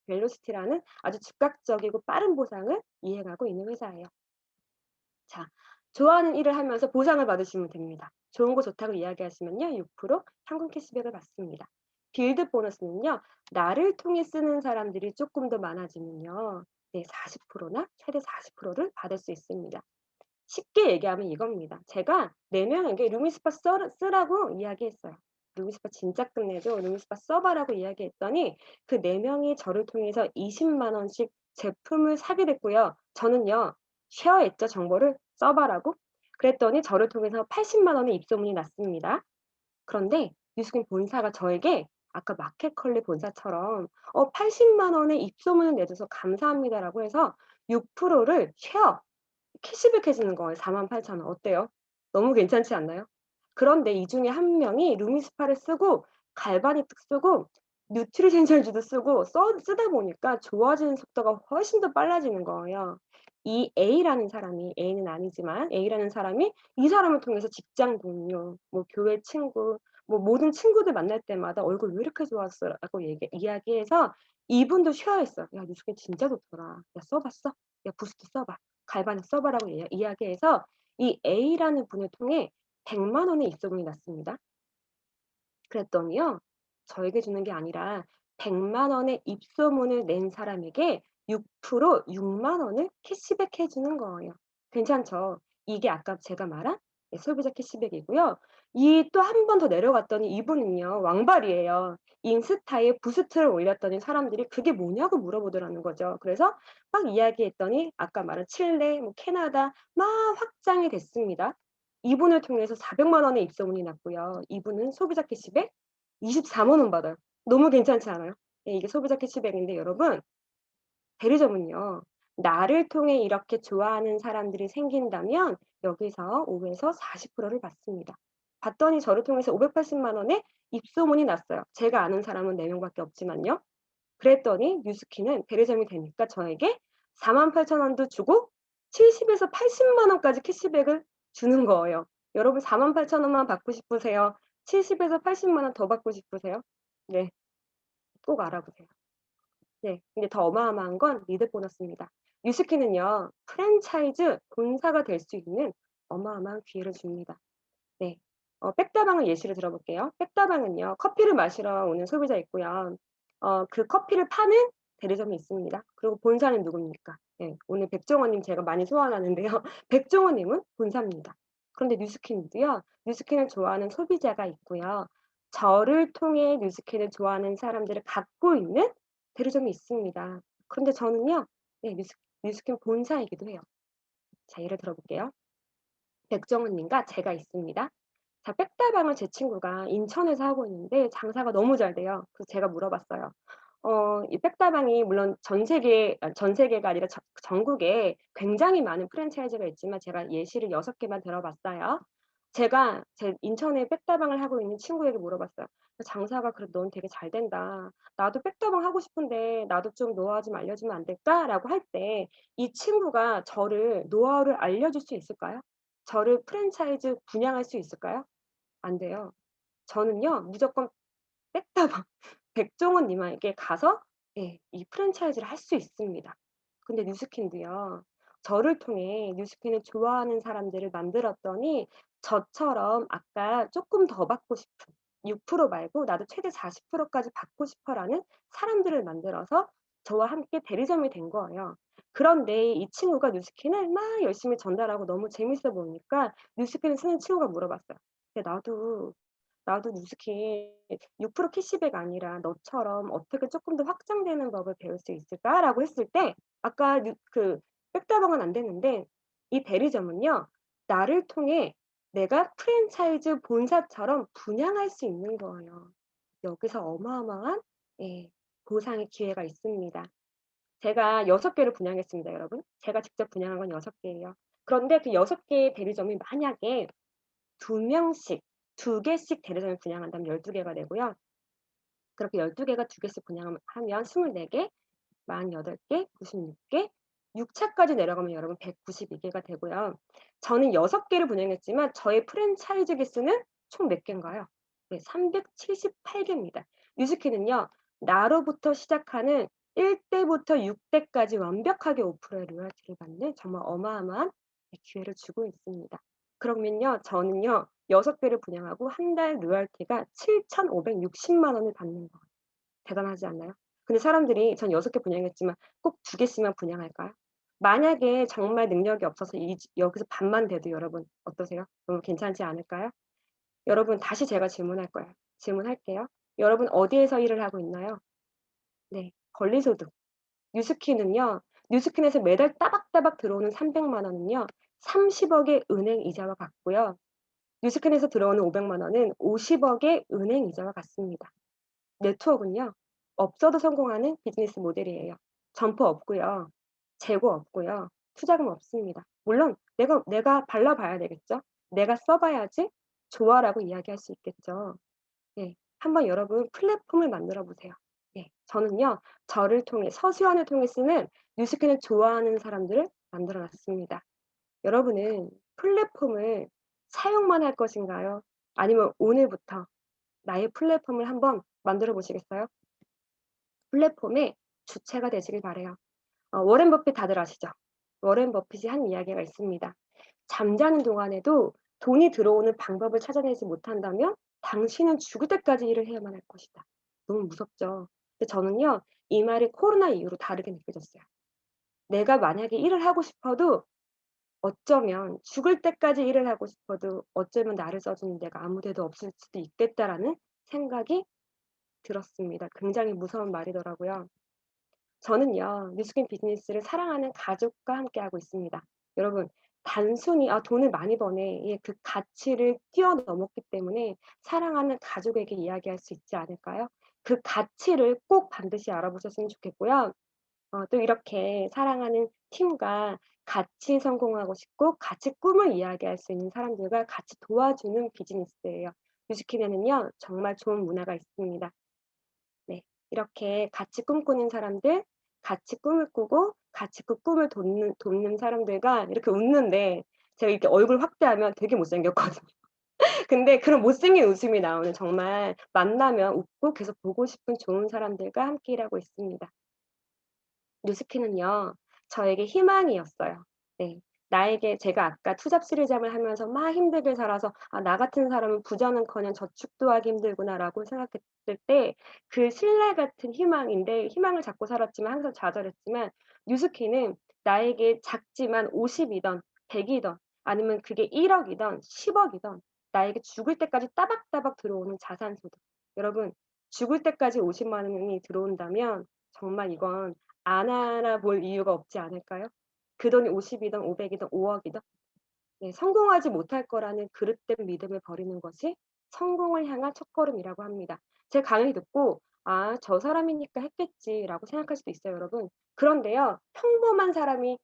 벨로시티라는 아주 즉각적이고 빠른 보상을 이행하고 있는 회사예요. 자, 좋아하는 일을 하면서 보상을 받으시면 됩니다. 좋은 거 좋다고 이야기하시면요. 6% 현금 캐시백을 받습니다. 빌드 보너스는요. 나를 통해 쓰는 사람들이 쪼끔 더 많아지면요. 40%나 최대 40%를 받을 수 있습니다. 쉽게 얘기하면 이겁니다. 제가 4 명에게 루미스파 쓰라고 이야기했어요. "루미스파 진짜 끝내줘. 루미스파 써 봐."라고 이야기했더니 그 4 명이 저를 통해서 200,000 원씩 제품을 사게 됐고요. 저는요 쉐어했죠, 정보를. "써 봐."라고. 그랬더니 저를 통해서 800,000 원의 입소문이 났습니다. 그런데 뉴스킨 본사가 저에게 아까 마켓컬리 본사처럼 800,000 원의 입소문을 내줘서 감사합니다."라고 해서 6%를 캐시백 해 주는 거예요. 48,000 원. 어때요? 너무 괜찮지 않나요? 그런데 이 중에 한 명이 루미스파를 쓰고 갈바닉도 쓰고 뉴트리센셜즈도 쓰다 보니까 좋아지는 속도가 훨씬 더 빨라지는 거예요. 이 A라는 사람이 A는 아니지만 A라는 사람이 이 사람을 통해서 직장 동료, 뭐 교회 친구, 뭐 모든 친구들 만날 때마다 "얼굴 왜 이렇게 좋았어?"라고 이야기해서 이분도 쉐어했어요. "야 뉴스킨 진짜 좋더라. 야 써 봤어? 야 부스트 써 봐. 갈바닉 써 봐라고 이야기해서 이 A라는 분을 통해 100만 원의 입소문이 났습니다. 그랬더니요. 저에게 주는 게 아니라 100만 원의 입소문을 낸 사람에게 6% 6만 원을 캐시백 해 주는 거예요. 괜찮죠? 이게 아까 제가 말한 소비자 캐시백이고요. 이 또 한 번 더 내려갔더니 이분은요. 왕발이에요. 인스타에 부스트를 올렸더니 사람들이 "그게 뭐냐?"고 물어보더라는 거죠. 그래서 막 이야기했더니 아까 말한 칠레, 뭐 캐나다 막 확장이 됐습니다. 이분을 통해서 400만 원의 입소문이 났고요. 이분은 소비자 캐시백 24만 원 받아요. 너무 괜찮지 않아요? 예, 이게 소비자 캐시백인데 여러분 대리점은요. 나를 통해 이렇게 좋아하는 사람들이 생긴다면 여기서 5에서 40%를 받습니다. 받더니 저를 통해서 580만 원의 입소문이 났어요. 제가 아는 사람은 4 명밖에 없지만요. 그랬더니 뉴스킨은 대리점이 되니까 저에게 48,000 원도 주고 70에서 80만 원까지 캐시백을 주는 거예요. 여러분 48,000 원만 받고 싶으세요? 70에서 80만 원 더 받고 싶으세요? 네. 꼭 알아보세요. 네. 근데 더 어마어마한 건 리드 보너스입니다. 뉴스킨은요. 프랜차이즈 본사가 될 수 있는 어마어마한 기회를 줍니다. 네. 백다방을 예시로 들어볼게요. 백다방은요. 커피를 마시러 오는 소비자 있고요. 그 커피를 파는 대리점이 있습니다. 그리고 본사는 누굽니까? 예. 오늘 백종원 님 제가 많이 소환하는데요. 백종원 님은 본사입니다. 그런데 뉴스킨도요. 뉴스킨을 좋아하는 소비자가 있고요. 저를 통해 뉴스킨을 좋아하는 사람들을 갖고 있는 대리점이 있습니다. 그런데 저는요. 네, 뉴스킨 본사이기도 해요. 자, 예를 들어 볼게요. 백종원 님과 제가 있습니다. 자, 백다방을 제 친구가 인천에서 하고 있는데 장사가 너무 잘 돼요. 그래서 제가 물어봤어요. 이 백다방이 물론 전 세계가 아니라 전국에 굉장히 많은 프랜차이즈가 있지만 제가 예시를 6개만 들어봤어요. 제가 제 인천에 백다방을 하고 있는 친구에게 물어봤어요. "장사가 그래도 넌 되게 잘 된다. 나도 백다방 하고 싶은데 나도 좀 노하우 좀 알려주면 안 될까?"라고 할 때 이 친구가 저를 노하우를 알려줄 수 있을까요? 저를 프랜차이즈 분양할 수 있을까요? 안 돼요. 저는요 무조건 백다방 백종원 님에게 가서 예 이 프랜차이즈를 할 수 있습니다. 근데 뉴스킨도요. 저를 통해 뉴스킨을 좋아하는 사람들을 만들었더니 저처럼 아까 쪼끔 더 받고 싶은 6% 말고 나도 최대 40% 까지 받고 싶어라는 사람들을 만들어서 저와 함께 대리점이 된 거예요. 그런데 이 친구가 뉴스킨을 막 열심히 전달하고 너무 재밌어 보이니까 뉴스킨을 쓰는 친구가 물어봤어요. "야 나도 뉴스킨 6% 캐시백 아니라 너처럼 어떻게 쪼끔 더 확장되는 법을 배울 수 있을까?"라고 했을 때 아까 백다방은 안 됐는데 이 대리점은요. 나를 통해 내가 프랜차이즈 본사처럼 분양할 수 있는 거예요. 여기서 어마어마한 예 보상의 기회가 있습니다. 제가 6 개를 분양했습니다, 여러분. 제가 직접 분양한 건 6 개예요. 그런데 그 6 개의 대리점이 만약에 2 명씩 2 개씩 대리점을 분양한다면 12 개가 되고요. 그렇게 12 개가 2 개씩 분양하면 24 개, 48 개, 96 개, 6 차까지 내려가면 여러분 192 개가 되고요. 저는 6 개를 분양했지만 저의 프랜차이즈 개수는 총 몇 개인가요? 네, 378 개입니다. 뉴스킨은요. 나로부터 시작하는 1 대부터 6 대까지 완벽하게 5%의 로열티를 받는 정말 어마어마한 기회를 주고 있습니다. 그러면요. 저는요. 6 개를 분양하고 한 달 로열티가 7,560만 원을 받는 거예요. 대단하지 않나요? 근데 사람들이 전 6개 분양했지만 꼭 2 개씩만 분양할까요? 만약에 정말 능력이 없어서 여기서 반만 돼도 여러분 어떠세요? 너무 괜찮지 않을까요? 여러분 다시 제가 질문할 거예요. 질문할게요. 여러분 어디에서 일을 하고 있나요? 네. 권리소득. 뉴스킨은요. 뉴스킨에서 매달 따박따박 들어오는 300만 원은요. 30억의 은행 이자와 같고요. 뉴스킨에서 들어오는 500만 원은 50억의 은행 이자와 같습니다. 네트워크는요. 없어도 성공하는 비즈니스 모델이에요. 점포 없고요. 재고 없고요. 투자금 없습니다. 물론 내가 발라 봐야 되겠죠. 내가 써 봐야지 좋아라고 이야기할 수 있겠죠. 예. 한번 여러분 플랫폼을 만들어 보세요. 예. 저는요. 저를 통해 서수연을 통해 쓰는 뉴스킨을 좋아하는 사람들을 만들어 놨습니다. 여러분은 플랫폼을 사용만 할 것인가요? 아니면 오늘부터 나의 플랫폼을 한번 만들어 보시겠어요? 플랫폼의 주체가 되시길 바라요. 워렌 버핏 다들 아시죠? 워렌 버핏이 한 이야기가 있습니다. 잠자는 동안에도 돈이 들어오는 방법을 찾아내지 못한다면 당신은 죽을 때까지 일을 해야만 할 것이다. 너무 무섭죠. 근데 저는요. 이 말이 코로나 이후로 다르게 느껴졌어요. 내가 만약에 일을 하고 싶어도 어쩌면 죽을 때까지 일을 하고 싶어도 어쩌면 나를 써주는 데가 아무 데도 없을 수도 있겠다라는 생각이 들었습니다. 굉장히 무서운 말이더라고요. 저는요. 뉴스킨 비즈니스를 사랑하는 가족과 함께하고 있습니다. 여러분 단순히 '아 돈을 많이 버네.'의 그 가치를 뛰어넘었기 때문에 사랑하는 가족에게 이야기할 수 있지 않을까요? 그 가치를 꼭 반드시 알아보셨으면 좋겠고요. 또 이렇게 사랑하는 팀과 같이 성공하고 싶고 같이 꿈을 이야기할 수 있는 사람들과 같이 도와주는 비즈니스예요. 뉴스킨에는요. 정말 좋은 문화가 있습니다. 네. 이렇게 같이 꿈꾸는 사람들, 같이 꿈을 꾸고 같이 그 꿈을 돕는 사람들과 이렇게 웃는데 제가 이렇게 얼굴 확대하면 되게 못생겼거든요. 근데 그런 못생긴 웃음이 나오는 정말 만나면 웃고 계속 보고 싶은 좋은 사람들과 함께 일하고 있습니다. 뉴스킨은요. 저에게 희망이었어요. 네. 나에게 제가 아까 투잡스리잡을 하면서 막 힘들게 살아서 '아 나 같은 사람은 부자는커녕 저축도 하기 힘들구나.'라고 생각했을 때 그 신라 같은 희망인데 희망을 갖고 살았지만 항상 좌절했지만 뉴스키는 나에게 작지만 50 이든 100 이든 아니면 그게 1억 이든 10억 이든 나에게 죽을 때까지 따박따박 들어오는 자산 소득. 여러분 죽을 때까지 50만 원이 들어온다면 정말 이건 안 알아볼 이유가 없지 않을까요? 그 돈이 50 이든 500 이든 5억 이든 네 성공하지 못할 거라는 그릇된 믿음을 버리는 것이 성공을 향한 첫걸음이라고 합니다. 제 강의 듣고 '아 저 사람이니까 했겠지.'라고 생각할 수도 있어요 여러분. 그런데요. 평범한 사람이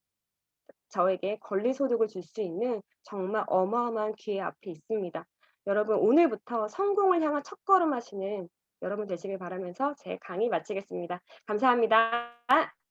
저에게 권리소득을 줄 수 있는 정말 어마어마한 기회 앞에 있습니다. 여러분 오늘부터 성공을 향한 첫걸음 하시는 여러분 되시길 바라면서 제 강의 마치겠습니다. 감사합니다.